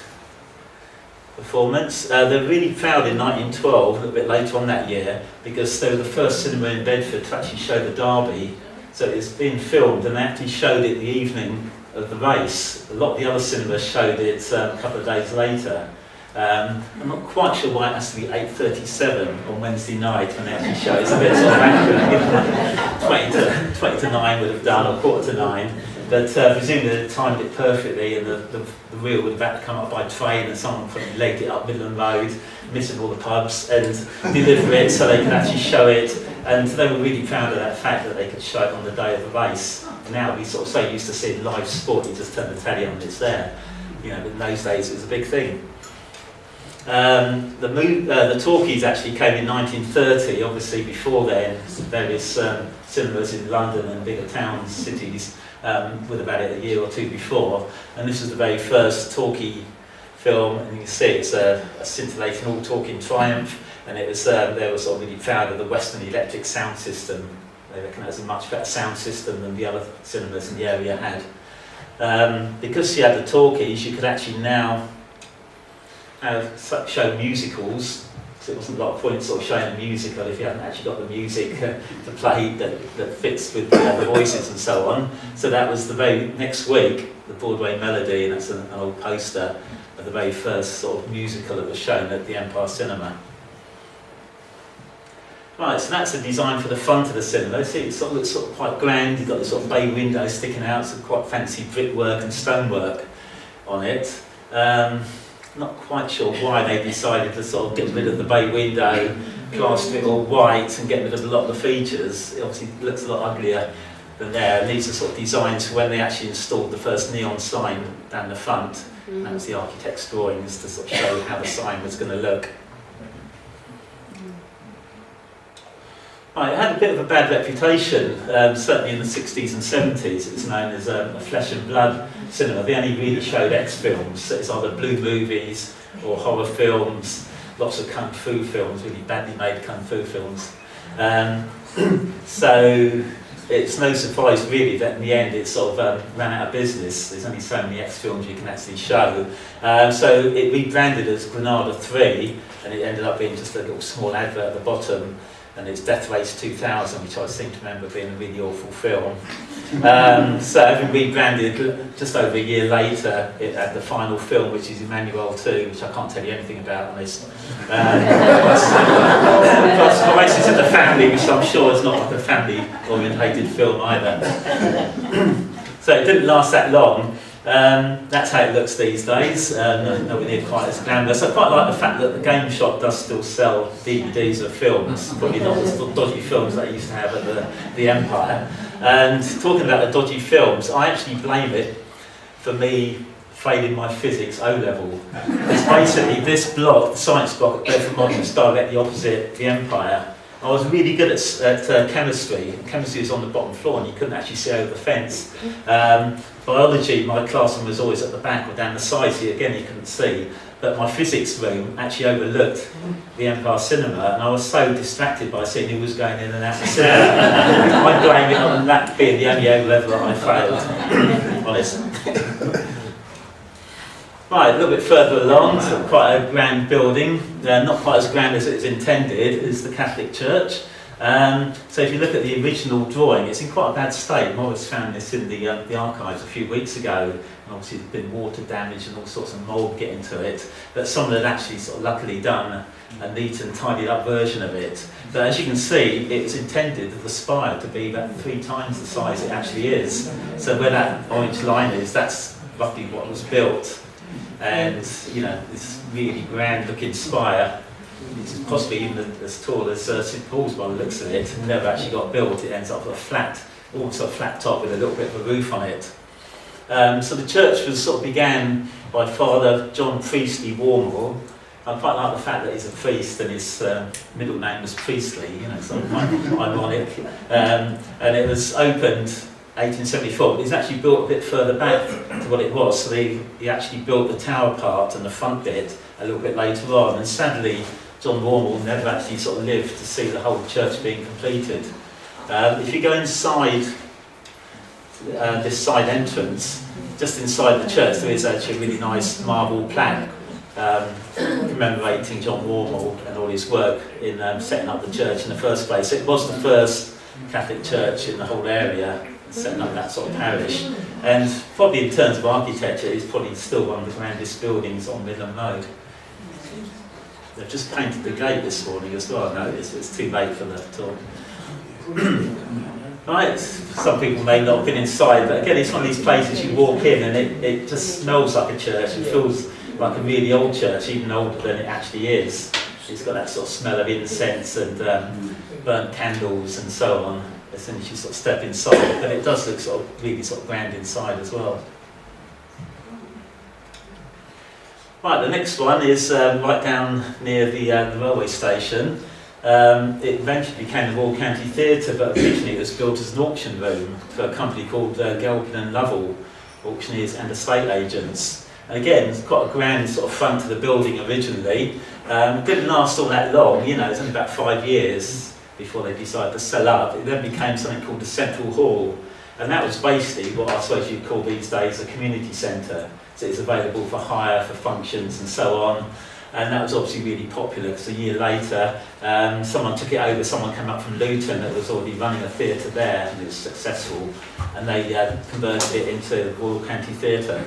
performance. They're really proud in 1912, a little bit later on that year, because they were the first cinema in Bedford to actually show the Derby. So it's been filmed and they actually showed it the evening of the race. A lot of the other cinemas showed it a couple of days later. I'm not quite sure why it has to be 8:37 on Wednesday night when they actually show it. It's a bit sort of accurate. 20 to 9 would have done, or 8:45. But presumably they timed it perfectly, and the reel would have had to come up by train, and someone probably legged it up Midland Road, missing all the pubs, and deliver it so they could actually show it. And they were really proud of that fact that they could show it on the day of the race. Now we sort of so used to seeing live sport, you just turn the telly on and it's there. You know, but in those days it was a big thing. The Talkies actually came in 1930. Obviously before then, various cinemas in London and bigger towns, cities, would have had it a year or two before. And this was the very first talkie film, and you can see it's a scintillating all-talking Triumph. And it was they were sort of really proud of the Western Electric sound system. They reckon it was a much better sound system than the other cinemas in the area had. Because she had the talkies, you could actually now show musicals. So it wasn't a lot of point sort of showing a musical if you haven't actually got the music to play that fits with the voices and so on. So that was the very next week, the Broadway Melody, and that's an old poster of the very first sort of musical that was shown at the Empire Cinema. Right, so that's the design for the front of the cinema. See, it sort of looks sort of quite grand. You've got the sort of bay windows sticking out, some quite fancy brickwork and stonework on it. Not quite sure why they decided to sort of get rid of the bay window, plaster it all white, and get rid of a lot of the features. It obviously looks a lot uglier than there. And these are sort of designs for when they actually installed the first neon sign down the front. That was the architect's drawings to sort of show how the sign was going to look. Right, it had a bit of a bad reputation, certainly in the 60s and 70s. It was known as a flesh and blood cinema. They only really showed X films, so it's either blue movies or horror films, lots of kung fu films, really badly made kung fu films. So it's no surprise really that in the end it sort of ran out of business. There's only so many X films you can actually show. So it rebranded as Granada 3, and it ended up being just a little small advert at the bottom. And it's Death Race 2000, which I seem to remember being a really awful film. So having rebranded just over a year later, it had the final film, which is Emmanuel 2, which I can't tell you anything about on this. Plus Voices of the Family, which I'm sure is not like a family-orientated film either. So it didn't last that long. That's how it looks these days, nowhere near quite as glamorous. I quite like the fact that the game shop does still sell DVDs of films, probably not the dodgy films that I used to have at the Empire. And talking about the dodgy films, I actually blame it for me failing my physics O-level. It's basically this block, the science block at Bedford Modern, is directly opposite the Empire. I was really good at chemistry. Chemistry was on the bottom floor and you couldn't actually see over the fence. Biology, my classroom was always at the back or down the side, so again you couldn't see. But my physics room actually overlooked the Empire Cinema, and I was so distracted by seeing who was going in and out of the cinema. I blame it on that being the only O-level that I failed, honest. Right, a little bit further along, so quite a grand building, not quite as grand as it's intended, is the Catholic Church. So if you look at the original drawing, it's in quite a bad state. Morris found this in the archives a few weeks ago, and obviously there's been water damage and all sorts of mould getting to it, but someone had actually sort of luckily done a neat and tidied up version of it. But as you can see, it's intended, the spire, to be about 3 times the size it actually is. So where that orange line is, that's roughly what was built. And, you know, this really grand looking spire, it's possibly even as tall as St Paul's by the looks of it, never actually got built. It ends up with a flat, almost a flat top with a little bit of a roof on it. So the church was sort of began by Father John Priestley Warmore. I quite like the fact that he's a priest and his middle name was Priestley, you know, sort of quite ironic. And it was opened 1874, but it's actually built a bit further back to what it was. So he actually built the tower part and the front bit a little bit later on, and sadly John Warmall never actually sort of lived to see the whole church being completed. If you go inside this side entrance, just inside the church there is actually a really nice marble plaque commemorating John Warmall and all his work in setting up the church in the first place. It was the first Catholic church in the whole area, setting up that sort of parish, and probably in terms of architecture it's probably still one of the grandest buildings on Midland Road. They've just painted the gate this morning as well. No, it's too late for that talk. Right, some people may not have been inside, but again it's one of these places you walk in and it just smells like a church. It feels like a really old church, even older than it actually is. It's got that sort of smell of incense and burnt candles and so on. As soon as you sort of step inside, but it does look sort of really sort of grand inside as well. Right, the next one is right down near the railway station. It eventually became the Royal County Theatre, but originally it was built as an auction room for a company called Gelpin and Lovell, auctioneers and estate agents. And again, it's quite a grand sort of front to the building originally. It didn't last all that long, you know, it's only about 5 years before they decided to sell up. It then became something called the Central Hall, and that was basically what I suppose you'd call these days a community centre. So it's available for hire, for functions and so on, and that was obviously really popular because a year later someone took it over, someone came up from Luton that was already running a theatre there and it was successful, and they converted it into the Royal County Theatre.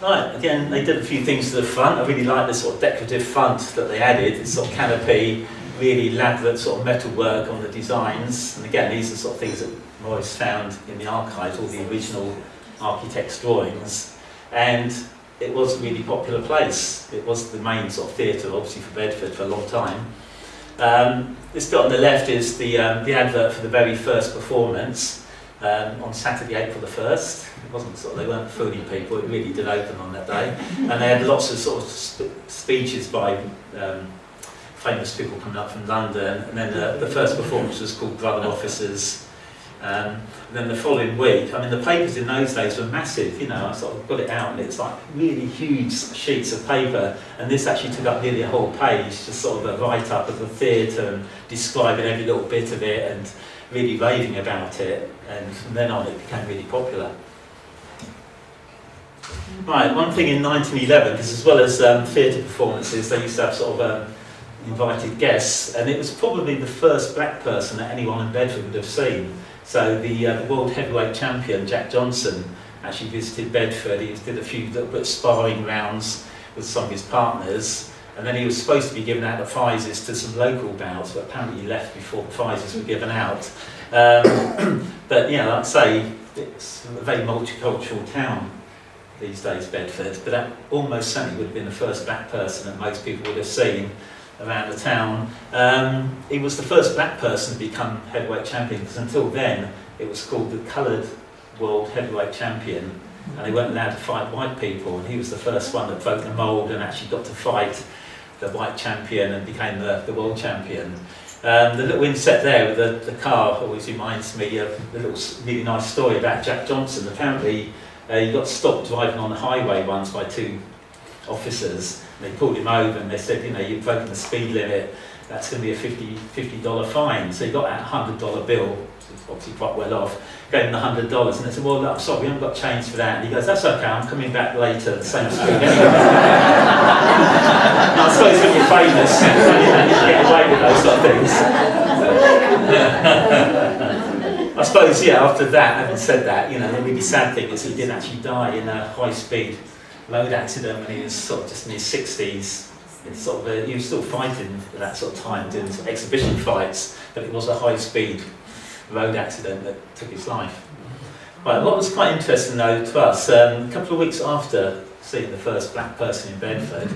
Right, again, they did a few things to the front. I really like this sort of decorative front that they added, this sort of canopy, really elaborate sort of metalwork on the designs. And again, these are sort of things that Morris found in the archives, all the original architect's drawings. And it was a really popular place. It was the main sort of theatre, obviously, for Bedford for a long time. This bit on the left is the advert for the very first performance. On Saturday, April the 1st. It wasn't sort of, they weren't fooling people, it really did open on that day. And they had lots of sort of speeches by famous people coming up from London. And then the first performance was called Brother Officers. And then the following week, I mean the papers in those days were massive, you know, I sort of got it out and it's like really huge sheets of paper, and this actually took up nearly a whole page, just sort of a write-up of the theatre and describing every little bit of it and really raving about it, and from then on it became really popular. Right, one thing in 1911, because as well as theatre performances, they used to have sort of invited guests, and it was probably the first black person that anyone in Bedford would have seen. So the world heavyweight champion, Jack Johnson, actually visited Bedford. He did a few little bit of sparring rounds with some of his partners, and then he was supposed to be giving out the prizes to some local bouts, but apparently he left before the prizes were given out. But yeah, like I say, it's a very multicultural town these days, Bedford, but that almost certainly would have been the first black person that most people would have seen around the town. He was the first black person to become heavyweight champion, because until then it was called the Coloured World Heavyweight Champion, and they weren't allowed to fight white people, and he was the first one that broke the mould and actually got to fight the white champion and became the world champion. The little inset there with the car always reminds me of a little really nice story about Jack Johnson. Apparently he got stopped driving on the highway once by two officers. They pulled him over and they said, you know, you've broken the speed limit, that's going to be a $50 fine. So he got that $100 bill, obviously quite well off, gave him the $100, and they said, well, look, I'm sorry, we haven't got change for that. And he goes, that's okay, I'm coming back later, the same street anyway. I suppose when you're famous, you get away with those sort of things. I suppose, yeah, after that, having said that, you know, the really sad thing is he did actually die in a high-speed road accident when he was sort of just in his 60s. It's sort of he was still fighting at that sort of time, doing sort of exhibition fights, but it was a high-speed road accident that took his life. Right, what was quite interesting though to us, a couple of weeks after seeing the first black person in Bedford,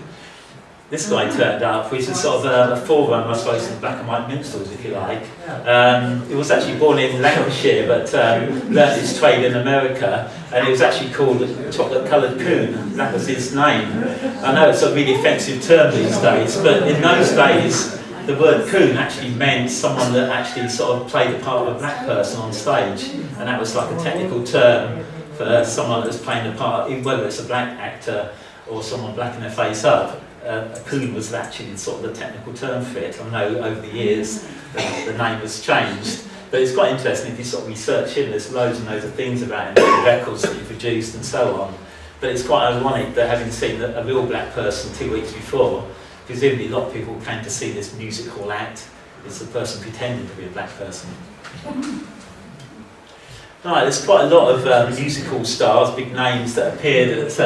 this guy turned up, which is sort of a forerunner, I suppose, to the black and white minstrels, if you like. He was actually born in Lancashire, but learnt his trade in America, and he was actually called the chocolate-coloured coon. That was his name. I know it's a really offensive term these days, but in those days, the word coon actually meant someone that actually sort of played the part of a black person on stage, and that was like a technical term for someone that's playing the part, whether it's a black actor or someone blacking their face up. A coon was actually sort of the technical term for it. I know over the years the name has changed, but it's quite interesting if you sort of research him. There's loads and loads of things about him, the records that he produced and so on. But it's quite ironic that having seen a real black person 2 weeks before, presumably a lot of people came to see this music hall act. It's the person pretending to be a black person. Right, there's quite a lot of musical stars, big names that appeared at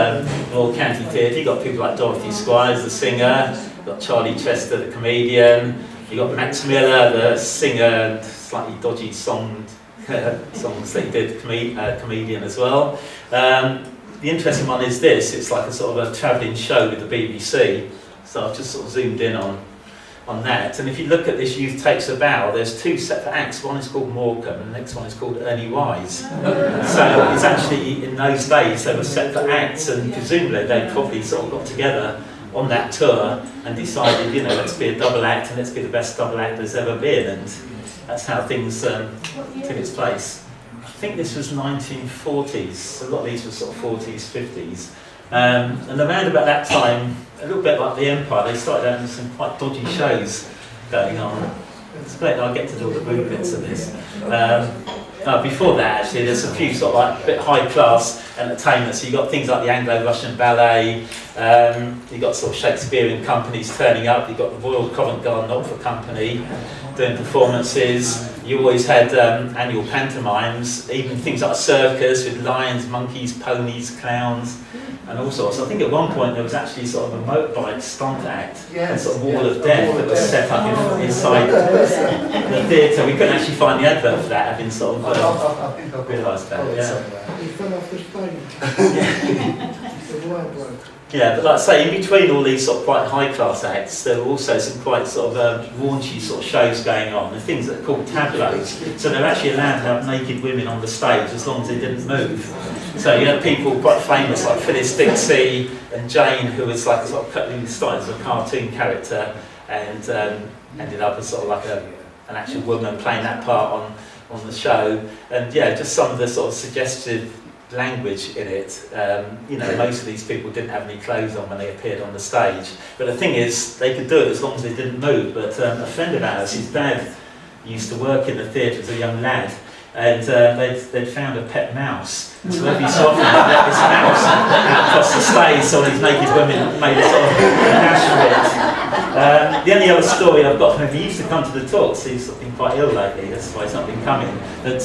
Royal County Theatre. You've got people like Dorothy Squires, the singer, you've got Charlie Chester, the comedian, you've got Max Miller, the singer, slightly dodgy songs that he did, comedian as well. The interesting one is this, it's like a sort of a travelling show with the BBC, so I've just sort of zoomed in on that, and if you look at this Youth Takes a Bow, there's two separate acts. One is called Morecambe and the next one is called Ernie Wise. So it's actually, in those days, they were separate acts, and presumably they probably sort of got together on that tour and decided, you know, let's be a double act and let's be the best double act there's ever been, and that's how things took its place. I think this was 1940s, a lot of these were sort of 40s, 50s. And around about that time, a little bit like the Empire, they started having some quite dodgy shows going on. It's great that I get to do all the rude bits of this. Before that, actually, there's a few sort of like a bit high class entertainment. So you've got things like the Anglo-Russian Ballet, you've got sort of Shakespearean companies turning up, you've got the Royal Covent Garden Opera Company doing performances. You always had annual pantomimes, even things like a circus with lions, monkeys, ponies, clowns, and all sorts. I think at one point there was actually sort of a motorbike stunt act, a sort of wall of death that was set up inside the theatre. We couldn't actually find the advert for that, having sort of realised that. Yeah. He fell off the stage. The wire broke. Yeah, but like I say, in between all these sort of quite high-class acts, there were also some quite sort of raunchy sort of shows going on, and things that are called tableaus. So they're actually allowed to have naked women on the stage as long as they didn't move. So you had people quite famous like Phyllis Dixie and Jane, who was like a sort of who started as a cartoon character and ended up as sort of like an actual woman playing that part on the show. And yeah, just some of the sort of suggestive language in it. You know, most of these people didn't have any clothes on when they appeared on the stage. But the thing is, they could do it as long as they didn't move. But a friend of ours, his dad used to work in the theatre as a young lad, and they'd found a pet mouse. And so every so often they'd let this mouse out across the stage, so these naked women made a sort of hash for it. The only other story I've got from him, he used to come to the talks. He's been quite ill lately, that's why he's not been coming. But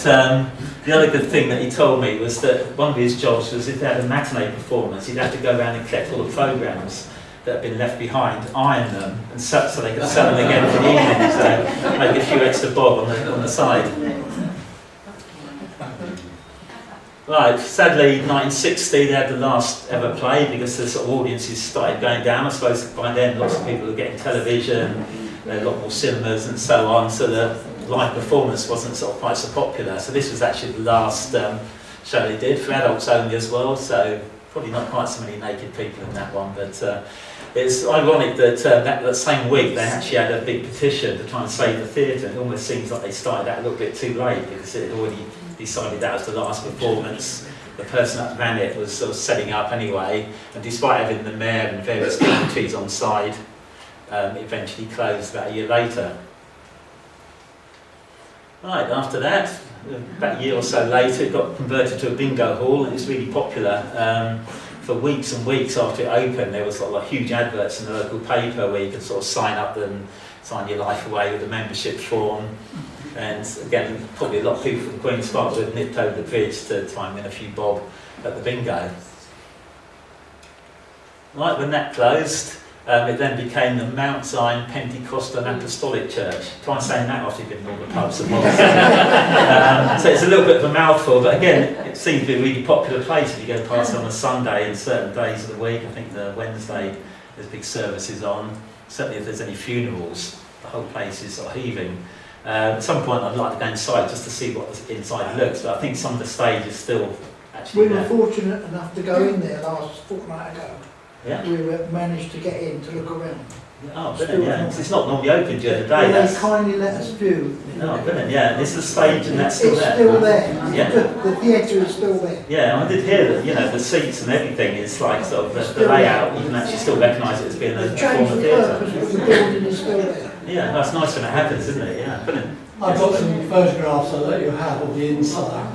the other good thing that he told me was that one of his jobs was if they had a matinee performance, he'd have to go around and collect all the programmes that had been left behind, iron them, and so they could sell them again for the evening, so make a few extra bob on the side. Right, sadly 1960 they had the last ever play because the sort of audiences started going down. I suppose by then lots of people were getting television, there were a lot more cinemas and so on, so the live performance wasn't sort of quite so popular. So this was actually the last show they did, for adults only as well, so probably not quite so many naked people in that one, but it's ironic that that same week they actually had a big petition to try and save the theatre. It almost seems like they started out a little bit too late because it had already decided that was the last performance. The person that ran it was sort of setting up anyway, and despite having the mayor and various committees on side, it eventually closed about a year later. Right, after that, about a year or so later, it got converted to a bingo hall, and it's really popular. For weeks and weeks after it opened, there was sort of like huge adverts in the local paper where you could sort of sign up and sign your life away with a membership form. And again, probably a lot of people from Queen's Park would have nipped over the bridge to try and win a few bob at the bingo. Right, when that closed, it then became the Mount Zion Pentecostal and Apostolic Church. Try and saying that after you've been in all the pubs and bars. So it's a little bit of a mouthful, but again, it seems to be a really popular place if you go past on a Sunday and certain days of the week. I think the Wednesday there's big services on. Certainly if there's any funerals, the whole place is sort of heaving. At some point I'd like to go inside just to see what the inside looks, but I think some of the stage is still actually We were there. fortunate enough to go in there last fortnight ago. Yeah? We managed to get in to look around. Oh, brilliant, yeah. 'Cause it's not normally open during the day. Well, they kindly let us do. Oh, brilliant, yeah. And it's the stage and that's still It's there. still there. Yeah. The theatre is still there. Yeah, I did hear that, you know, the seats and everything is like sort of the layout, you can actually still recognise it as being a They've form changed of the theatre. purpose, but the building is still there. Yeah, that's nice when it happens, isn't it? Yeah, brilliant. I've got some photographs I'll let you have of the inside.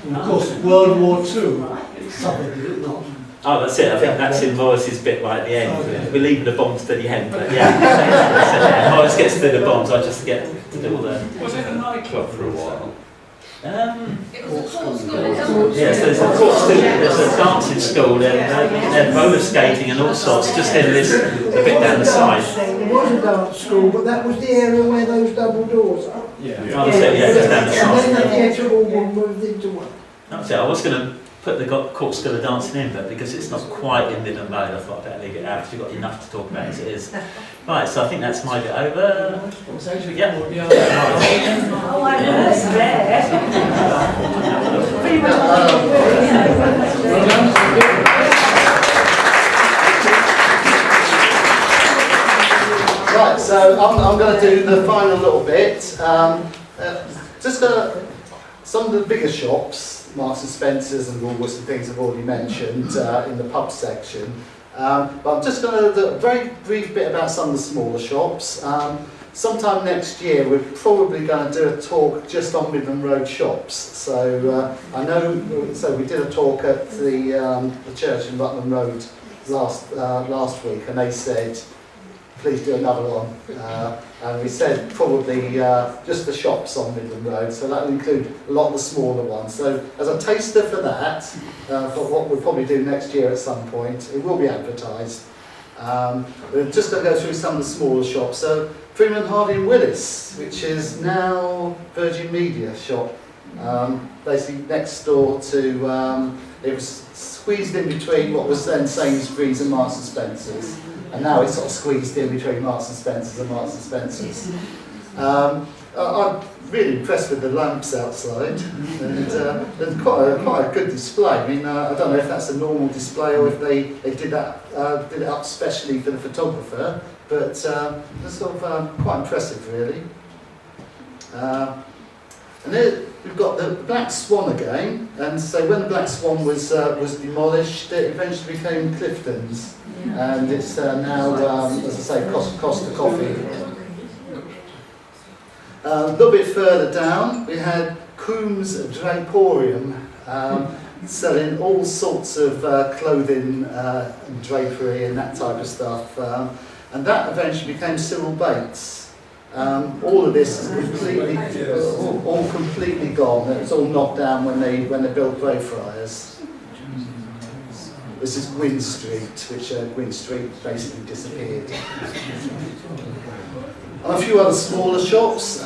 And of course, World War II suffered, did it not? Oh, that's it. I think that's in Morris's bit right at the end. Okay. We're leaving the bombs to the end, but yeah. That's it, yeah. Morris gets to do the bombs, I just get to do all the... Was it a nightclub for a while? It was a court school. Yes, there's a court school, there's a dancing school, and roller skating and all sorts, just in this, a bit down the side. It was a dance school, but that was the area where those double doors are. Yeah. Oh, that's it, yeah, just down the And then the side. theatre all moved into one. That's it, I was going to put the court school of dancing in, but because it's not quite in Midland Road, I thought I'd better leave it out, because we've got enough to talk about as it is. Right, so I think that's my bit over. It's actually Yeah. called the other. Oh, I was there. Pretty much. Right, so I'm going to do the final little bit. Just some of the bigger shops, Marks and Spencer's and Woolworths and things I've already mentioned in the pub section. But I'm just going to do a very brief bit about some of the smaller shops. Sometime next year we're probably going to do a talk just on Midland Road shops. So I know, so we did a talk at the church in Rutland Road last week, and they said please do another one. And we said probably just the shops on Midland Road, so that will include a lot of the smaller ones. So as a taster for that, for what we'll probably do next year at some point, it will be advertised. We're just going to go through some of the smaller shops. So Freeman Hardy and Willis, which is now Virgin Media shop, basically next door to, it was squeezed in between what was then Sainsbury's and Marks and Spencer's. And now it's sort of squeezed in between Marks and Spencer's and Marks and Spencer's. I'm really impressed with the lamps outside, and there's quite a good display. I mean, I don't know if that's a normal display or if they did it up specially for the photographer, but it's sort of quite impressive, really. And then we've got the Black Swan again, and so when the Black Swan was demolished, it eventually became Clifton's. And it's now, as I say, Costa Coffee. A little bit further down, we had Coombs Draporium, selling all sorts of clothing and drapery and that type of stuff. And that eventually became Cyril Bates. All of this is all completely gone. It was all knocked down when they built Greyfriars. this is Gwyn Street, which Gwyn Street basically disappeared. And a few other smaller shops.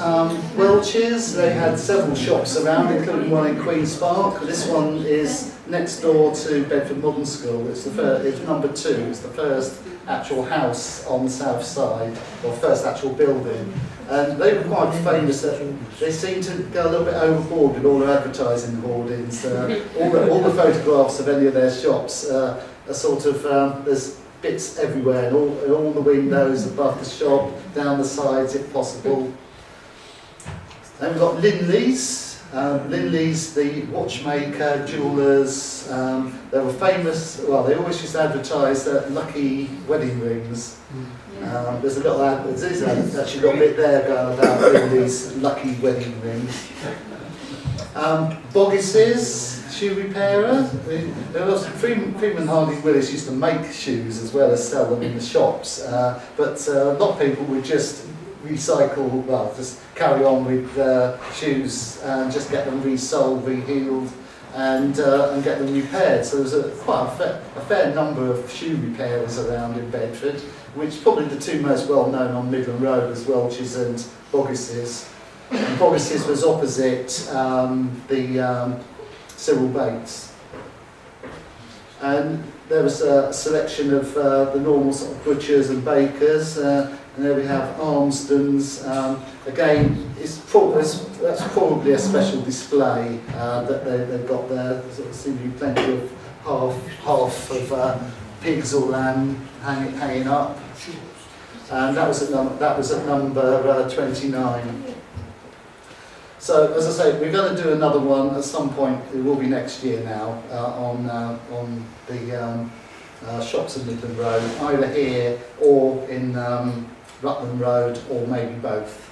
Welch's, they had several shops around, including one in Queen's Park. This one is next door to Bedford Modern School. It's number 2. It's the first actual house on the south side, or first actual building. And they were quite famous. They seemed to go a little bit overboard with all their advertising hoardings. All the photographs of any of their shops are sort of, there's bits everywhere, and all the windows above the shop, down the sides if possible. Then we've got Linley's. Linley's, the watchmaker, jewellers. They were famous. Well, they always used to advertise lucky wedding rings. There's a little ad. There's actually a little bit there going about Linley's lucky wedding rings. Boggis's, shoe repairer. There was Freeman Hardy Willis used to make shoes as well as sell them in the shops, but a lot of people would just recycle, well, just carry on with shoes and just get them resoled, rehealed, and get them repaired. So there was quite a fair number of shoe repairers around in Bedford, which probably the two most well known on Midland Road was Welch's and Boggis's. And Boggis's was opposite the Cyril Bates. And there was a selection of the normal sort of butchers and bakers, and there we have Armston's. Again, that's probably a special display that they've got there. There sort of seems to be plenty of half of pigs or lamb hanging up. And that was at number 29. So, as I say, we're going to do another one at some point. It will be next year now on the shops in Midland Road, either here or in Rutland Road, or maybe both.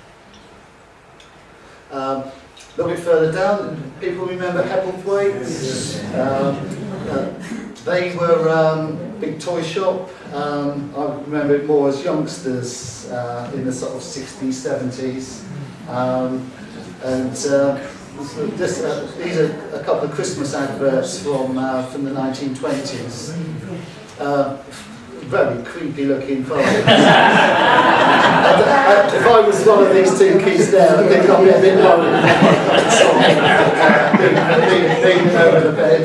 A little bit further down, people remember Hebblethwaite's? They were a big toy shop. I remember it more as youngsters in the sort of 60s, 70s. These are a couple of Christmas adverts from the 1920s. Very creepy looking photos. If I was one of these two kids there, I think I'd be a bit worried being over the bed.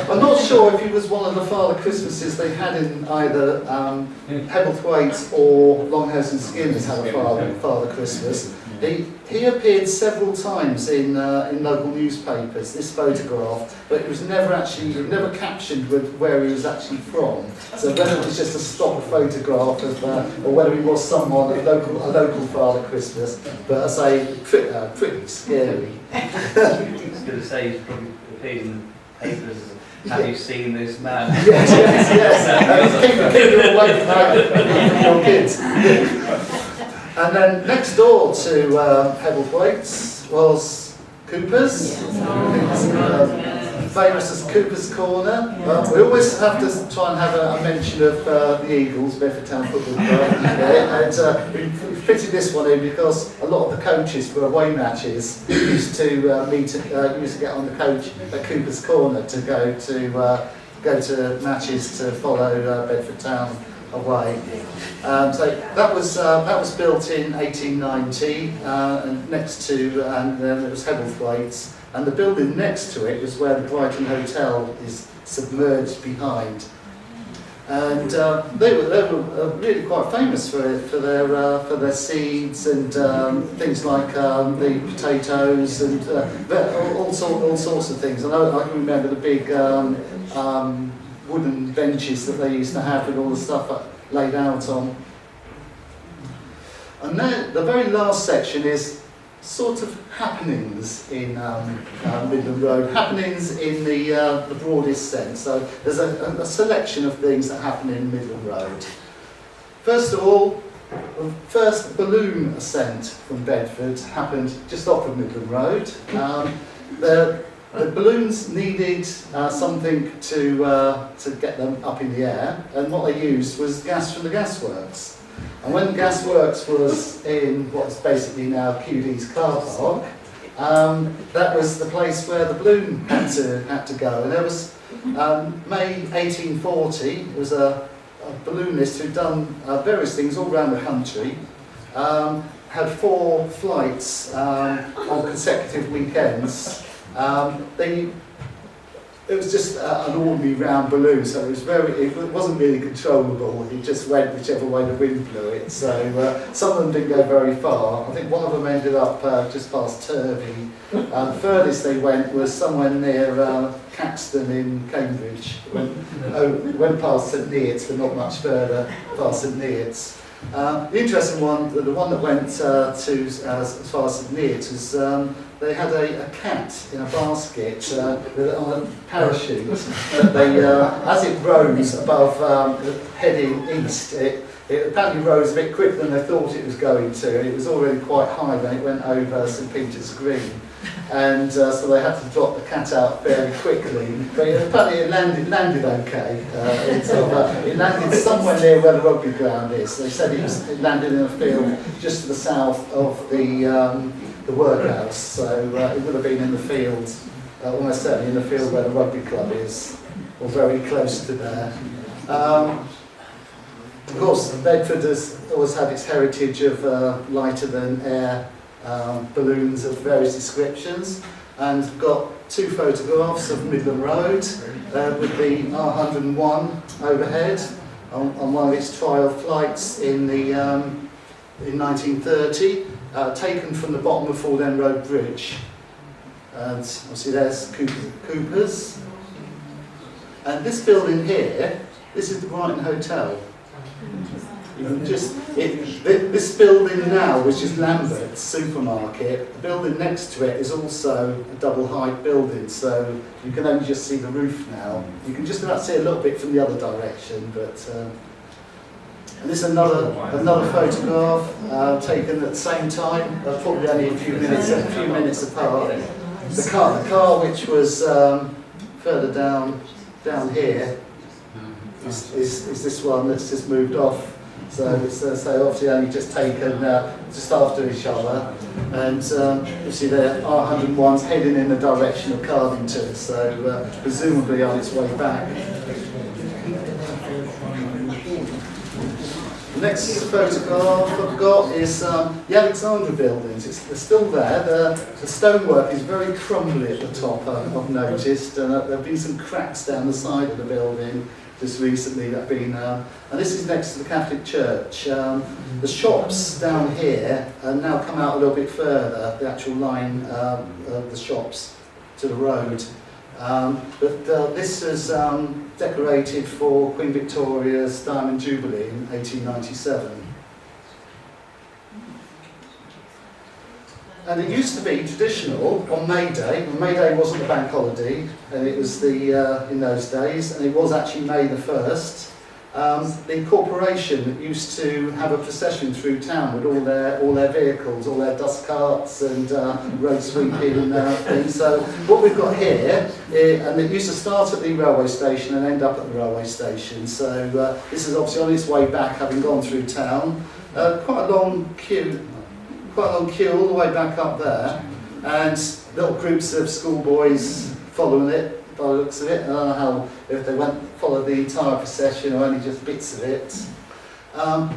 I'm not sure if he was one of the Father Christmases they had in either Hebblethwaite or Longhouse and Skinners had a Father Christmas. He appeared several times in local newspapers, this photograph, but it was never captioned with where he was actually from. So whether it was just a stock photograph of, or whether he was someone, a local Father Christmas, but I say pretty scary. I was going to say he's probably appeared in the papers. Have you seen this man? Yes. Keep it away from your kids. And then next door to Hebblethwaite's was Cooper's, famous as Cooper's Corner. We always have to try and have a mention of the Eagles, Bedford Town Football Club, and we fitted this one in because a lot of the coaches for away matches used to get on the coach at Cooper's Corner to go to matches to follow Bedford Town away. So that was built in 1890, and next to, and then it was Hebblethwaite's, and the building next to it was where the Brighton Hotel is submerged behind. And they were really quite famous for their seeds and things like the potatoes and all sorts of things. And I can remember the big wooden benches that they used to have with all the stuff laid out on. And then the very last section is sort of happenings in Midland Road, happenings in the broadest sense. So there's a selection of things that happen in Midland Road. First of all, the first balloon ascent from Bedford happened just off of Midland Road. The balloons needed something to get them up in the air, and what they used was gas from the Gasworks. And when Gasworks was in what's basically now QD's car park, that was the place where the balloon had to go. And there was May 1840. It was a balloonist who'd done various things all around the country. Had 4 flights on consecutive weekends. It was just an ordinary round balloon, so it wasn't really controllable. It just went whichever way the wind blew it. So some of them didn't go very far. I think one of them ended up just past Turvey. The furthest they went was somewhere near Caxton in Cambridge. Went past St Neots, but not much further past St Neots. The interesting one, the one that went as far as St Neots, was they had a cat in a basket on a parachute that they, as it rose above heading east, it apparently rose a bit quicker than they thought it was going to. It was already quite high when it went over St Peter's Green. And so they had to drop the cat out fairly quickly, but apparently it landed okay. It landed somewhere near where the rugby ground is. They said it landed in a field just to the south of the workhouse, so it would have been in the field, almost certainly in the field where the rugby club is, or very close to there. Of course, Bedford has always had its heritage of lighter than air balloons of various descriptions, and got 2 photographs of Midland Road with the R101 overhead on one of its trial flights in 1930, taken from the bottom of Ford End Road Bridge. And obviously there's Cooper's. And this building here, this is the Brighton Hotel. This building now was just Lambert's supermarket. The building next to it is also a double height building, so you can only just see the roof now. You can just about see a little bit from the other direction, but and this is another photograph taken at the same time, probably only a few minutes apart. The car which was further down here is this one that's just moved off. So it's obviously only just taken just after each other, and you see there R101's heading in the direction of Cardington, so presumably on its way back. The next photograph I've got is the Alexandra buildings. They're still there. The stonework is very crumbly at the top, I've noticed, and there have been some cracks down the side of the building just recently that have been, and this is next to the Catholic Church. The shops down here now come out a little bit further, the actual line of the shops to the road. But this is decorated for Queen Victoria's Diamond Jubilee in 1897. And it used to be traditional on May Day. May Day wasn't a bank holiday, and it was in those days, and it was actually May the 1st. The corporation used to have a procession through town with all their vehicles, all their dust carts and road sweeping things. So what we've got here, and it used to start at the railway station and end up at the railway station. So this is obviously on its way back, having gone through town. Quite a long queue all the way back up there, and little groups of schoolboys following it by the looks of it. I don't know how, if they followed the entire procession or only just bits of it.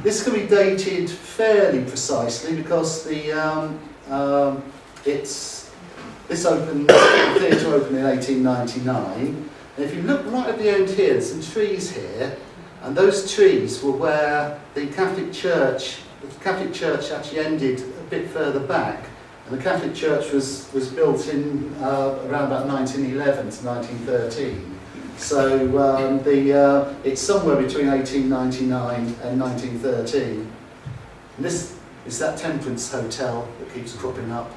This can be dated fairly precisely because the theatre opened in 1899. And if you look right at the end here, there's some trees here, and those trees were where the Catholic Church actually ended a bit further back, and the Catholic Church was built in around about 1911 to 1913. So it's somewhere between 1899 and 1913. And this is that Temperance Hotel that keeps cropping up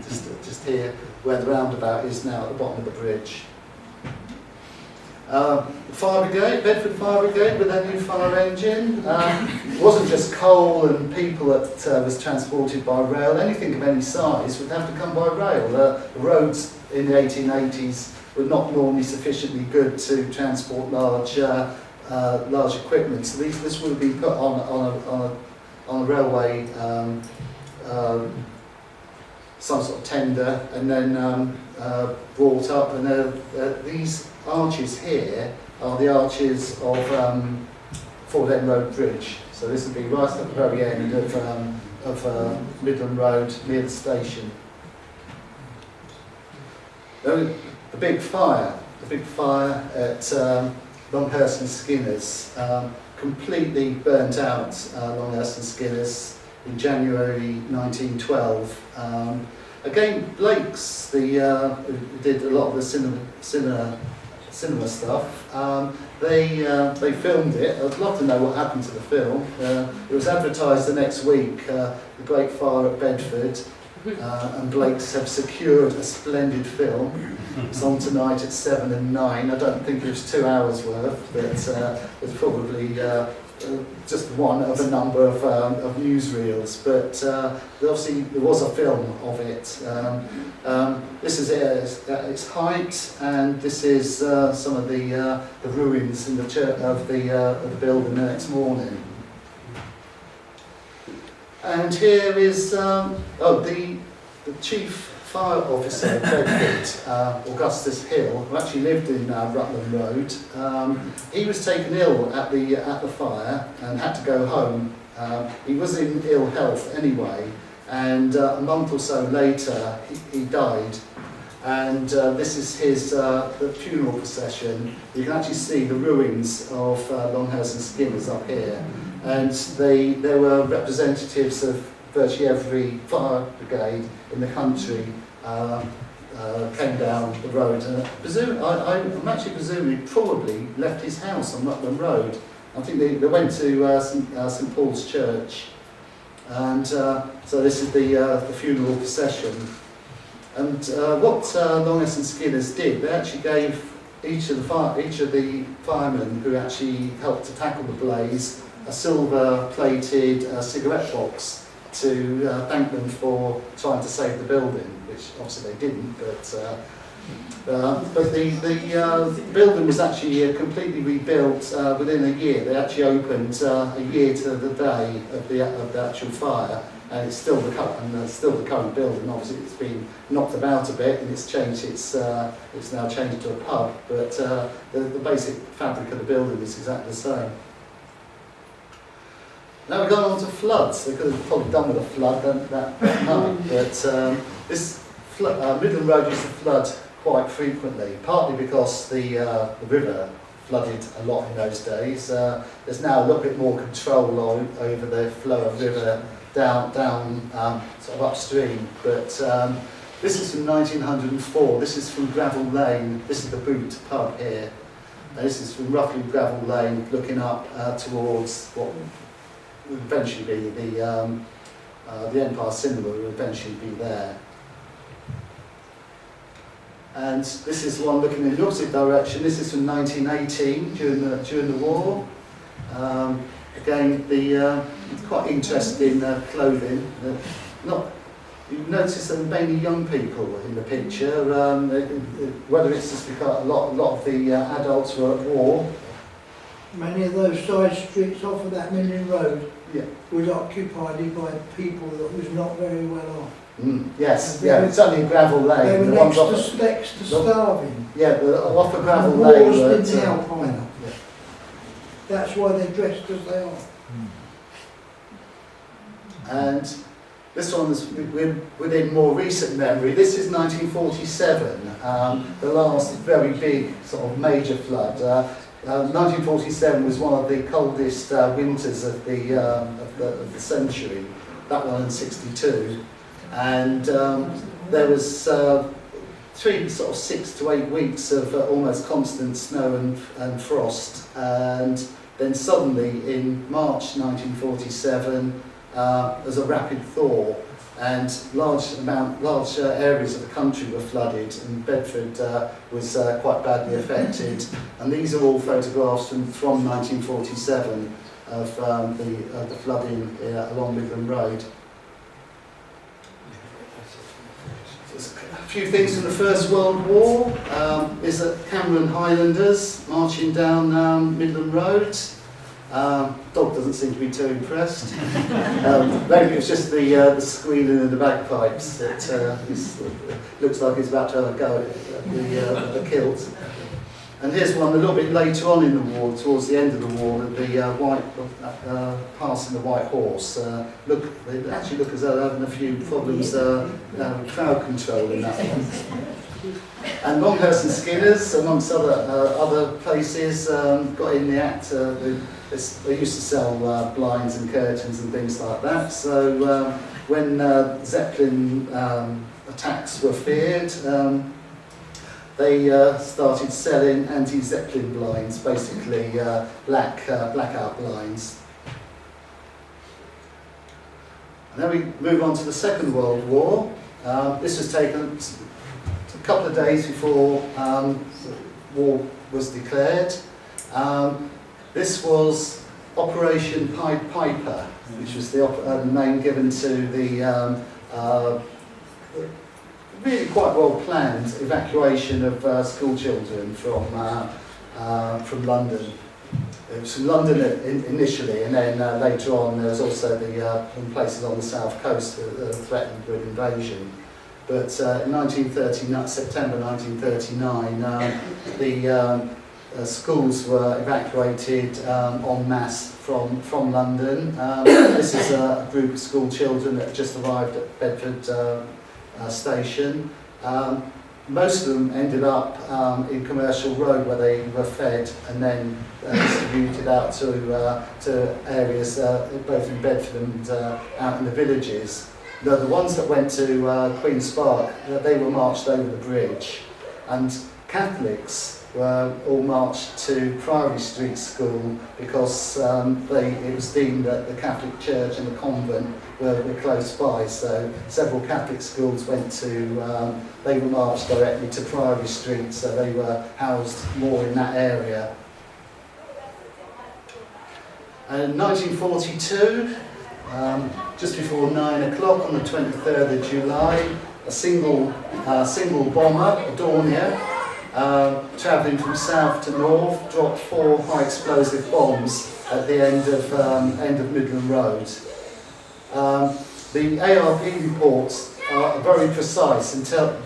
just here, where the roundabout is now at the bottom of the bridge. Fire Brigade, Bedford Fire Brigade with their new fire engine. It wasn't just coal and people that was transported by rail. Anything of any size would have to come by rail. The roads in the 1880s were not normally sufficiently good to transport large equipment. So this would have been put on a railway some sort of tender, and then brought up. And these arches here are the arches of Ford Road Bridge. So this would be right at the very end of Midland Road near the station. The big fire at Longhurst and Skinner's, completely burnt out Longhurst and Skinner's in January 1912. Again, Blake's, who did a lot of the cinema stuff, they filmed it. I'd love to know what happened to the film. It was advertised the next week, the Great Fire at Bedford, and Blake's have secured a splendid film. It's on tonight at 7 and 9. I don't think it was 2 hours worth, but it's probably just one of a number of newsreels. But obviously there was a film of it. This is it at its height, and this is some of the ruins in the church of the building the next morning. And here is the chief fire officer of Bedford, Augustus Hill, who actually lived in Rutland Road. He was taken ill at the fire and had to go home. He was in ill health anyway, and a month or so later he died. And this is his the funeral procession. You can actually see the ruins of Longhurst and Skinner's up here. And there were representatives of virtually every fire brigade in the country came down the road. I'm actually presuming he probably left his house on Rutland Road. I think they went to St Paul's Church. And so this is the funeral procession. And what Longhurst and Skinner's did, they actually gave each of the firemen who actually helped to tackle the blaze a silver-plated cigarette box to thank them for trying to save the building, which obviously they didn't. But the building was actually completely rebuilt within a year. They actually opened a year to the day of the actual fire, and it's still the current building. Obviously, it's been knocked about a bit, and it's changed. It's now changed to a pub, but the basic fabric of the building is exactly the same. Now we're going on to floods. They could have probably done with a flood that night, but Midland Road used to flood quite frequently, partly because the river flooded a lot in those days. There's now a little bit more control over the flow of river down sort of upstream, but this is from 1904. This is from Gravel Lane. This is the Boot pub here. And this is from roughly Gravel Lane, looking up towards what would eventually be the Empire Cinema will eventually be there. And this is one looking in the opposite direction. This is from 1918, during the war. Again, quite interesting clothing. You notice that mainly young people in the picture. Whether it's just because a lot of the adults were at war. Many of those side streets off of that Midland Road Yeah. was occupied by people that was not very well off. Yes, yeah, it's only Gravel Lane. They were the ones next to starving. Yeah, off of Gravel The Lane. wars didn't help either. Yeah. That's why they're dressed as they are. And this one is within more recent memory. This is 1947, the last very big sort of major flood. 1947 was one of the coldest winters of the century. That one in '62, and there was 3 sort of 6 to 8 weeks of almost constant snow and frost, and then suddenly in March 1947 there's a rapid thaw, and large areas of the country were flooded, and Bedford was quite badly affected. And these are all photographs from 1947 of the flooding along Midland Road. A few things from the First World War is that Cameron Highlanders marching down Midland Road. Dog doesn't seem to be too impressed. Maybe it's just the squealing of the bagpipes that looks like he's about to have a go at the kilt. And here's one a little bit later on in the war, towards the end of the war, the passing the White Horse. They actually look as though they're having a few problems with crowd control in that one. And Longhurst and Skinner's, amongst other places, got in the act. They used to sell blinds and curtains and things like that. So when Zeppelin attacks were feared, they started selling anti-Zeppelin blinds, basically blackout blinds. And then we move on to the Second World War. This was taken a couple of days before war was declared. This was Operation Pied Piper, which was the name given to the really quite well planned evacuation of school children from London. It was from London initially, and then later on there was also the places on the south coast that threatened with invasion. But in September 1939, the schools were evacuated en masse from London. This is a group of school children that just arrived at Bedford station. Most of them ended up in Commercial Road, where they were fed and then distributed out to areas both in Bedford and out in the villages. The ones that went to Queen's Park, they were marched over the bridge, and Catholics were all marched to Priory Street School because it was deemed that the Catholic Church and the convent were close by. So several Catholic schools they were marched directly to Priory Street, so they were housed more in that area. And in 1942, just before 9 o'clock on the 23rd of July, a single bomber, a Dornier, travelling from south to north, dropped 4 high explosive bombs at the end of Midland Road. The ARP reports are very precise until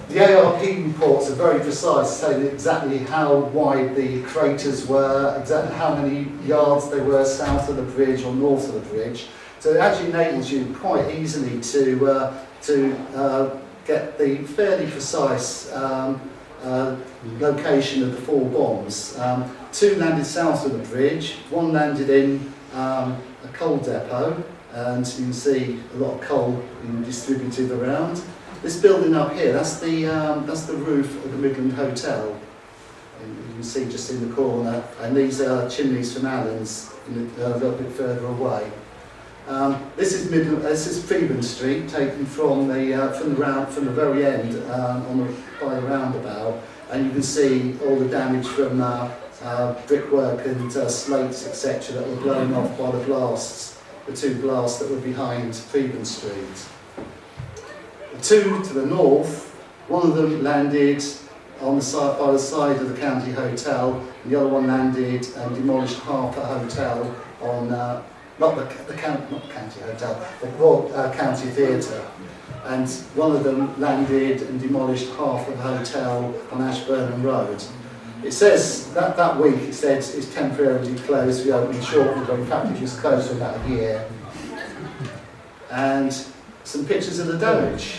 the ARP reports are very precise, saying exactly how wide the craters were, exactly how many yards they were south of the bridge or north of the bridge. So it actually enables you quite easily to get the fairly precise location of the 4 bombs. 2 landed south of the bridge, 1 landed in a coal depot, and you can see a lot of coal being distributed around. This building up here, that's the roof of the Midland Hotel. You can see just in the corner, and these are chimneys from Allen's a little bit further away. This is Freeman Street, taken from the very end by the roundabout, and you can see all the damage from brickwork and slates, etc., that were blown off by the blasts, the 2 blasts that were behind Freeman Street. The 2 to the north, one of them landed on the side, by the side of the County Hotel, and the other one landed and demolished half a hotel on not the County Hotel, the Broadway County Theatre, and one of them landed and demolished half of the hotel on Ashburnham Road. It says that week, it says it's temporarily closed, reopening shortly, but in fact it was closed for about a year. And some pictures of the damage.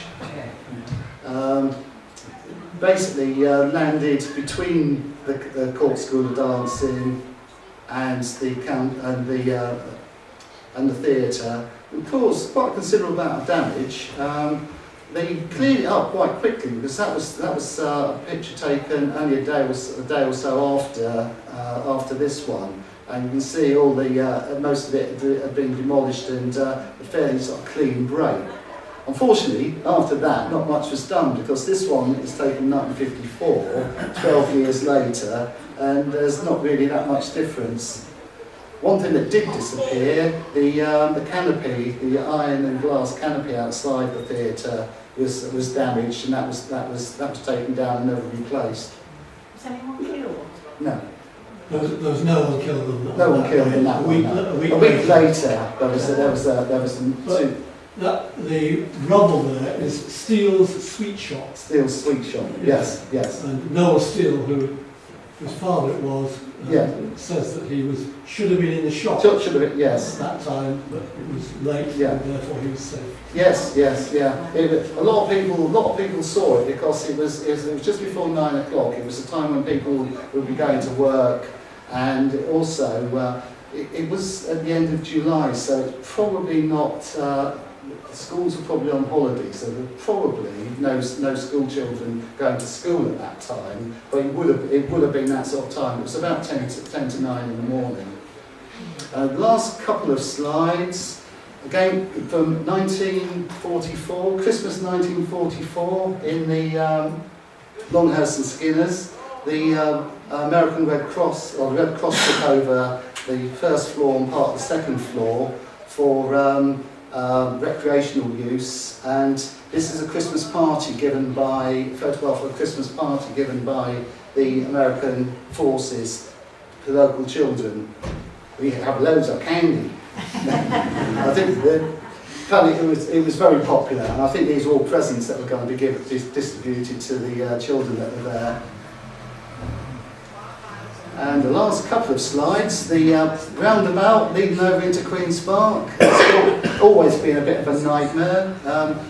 Basically landed between the Court School of Dancing and the theatre, and caused quite a considerable amount of damage. They cleared it up quite quickly, because that was a picture taken only a day or so after this one, and you can see all the most of it had been demolished and a fairly sort of clean break. Unfortunately, after that, not much was done, because this one is taken in 1954, 12 years later, and there's not really that much difference. One thing that did disappear, the canopy, the iron and glass canopy outside the theatre was damaged, and that was taken down and never replaced. Was anyone killed? No, There was no one killed them. no one killed in that A one. week, no. a week A week later. later, there was some two The rubble there is Steele's sweet shop. steel sweet shop. Yes, yes. And Noel Steele, whose father it was, Yeah. says that he should have been in the shop Should have been, yes. at that time, but it was late, Yeah. and therefore he was safe. Yes, yes, yeah. A lot of people saw it because it was just before 9 o'clock. It was a time when people would be going to work, and also it was at the end of July, so it's probably not. Schools were probably on holiday, so there were probably no school children going to school at that time. But it would have been that sort of time. It was about 10 to 9 in the morning. Last couple of slides. Again, from 1944, Christmas 1944, in the Longhurst and Skinners, the American Red Cross, or the Red Cross took over the first floor and part of the second floor for recreational use, and this is a Christmas party given by, photograph of a Christmas party given by the American forces to local children. We have loads of candy. I think it was very popular, and I think these are all presents that were going to be distributed to the children that were there. And the last couple of slides, the roundabout leading over into Queen's Park. It's always been a bit of a nightmare.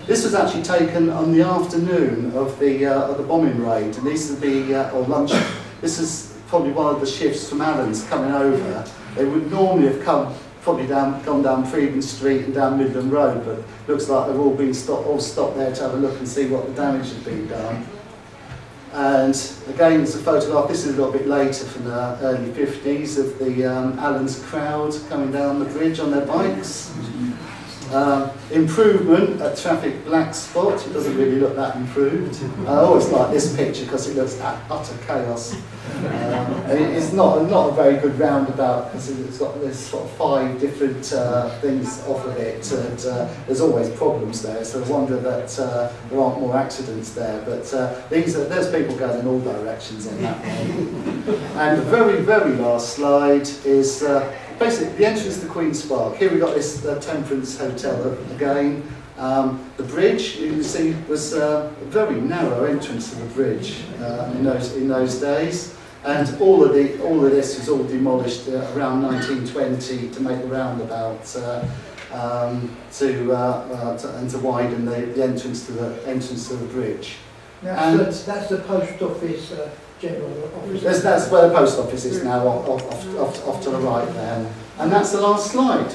This was actually taken on the afternoon of the bombing raid, and these would be or lunch. This is probably one of the shifts from Allen's coming over. They would normally have gone down Freedom Street and down Midland Road, but looks like they've all been stopped there to have a look and see what the damage had been done. And again, it's a photograph. This is a little bit later, from the early 50s, of the Allen's crowd coming down the bridge on their bikes. Improvement at traffic black spot. It doesn't really look that improved. I always like this picture because it looks utter chaos. And it's not a very good roundabout because it's got this sort of 5 different things off of it, and there's always problems there. So I wonder that there aren't more accidents there. But there's people going in all directions on that one. And the very, very last slide is basically the entrance to Queen's Park. Here we've got this Temperance Hotel again. The bridge, you can see, was a very narrow entrance to the bridge in those days. And all of this was all demolished around 1920 to make the roundabout and to widen the entrance to the bridge. That's the post office general office. That's where the post office is now, off to the right there. And that's the last slide.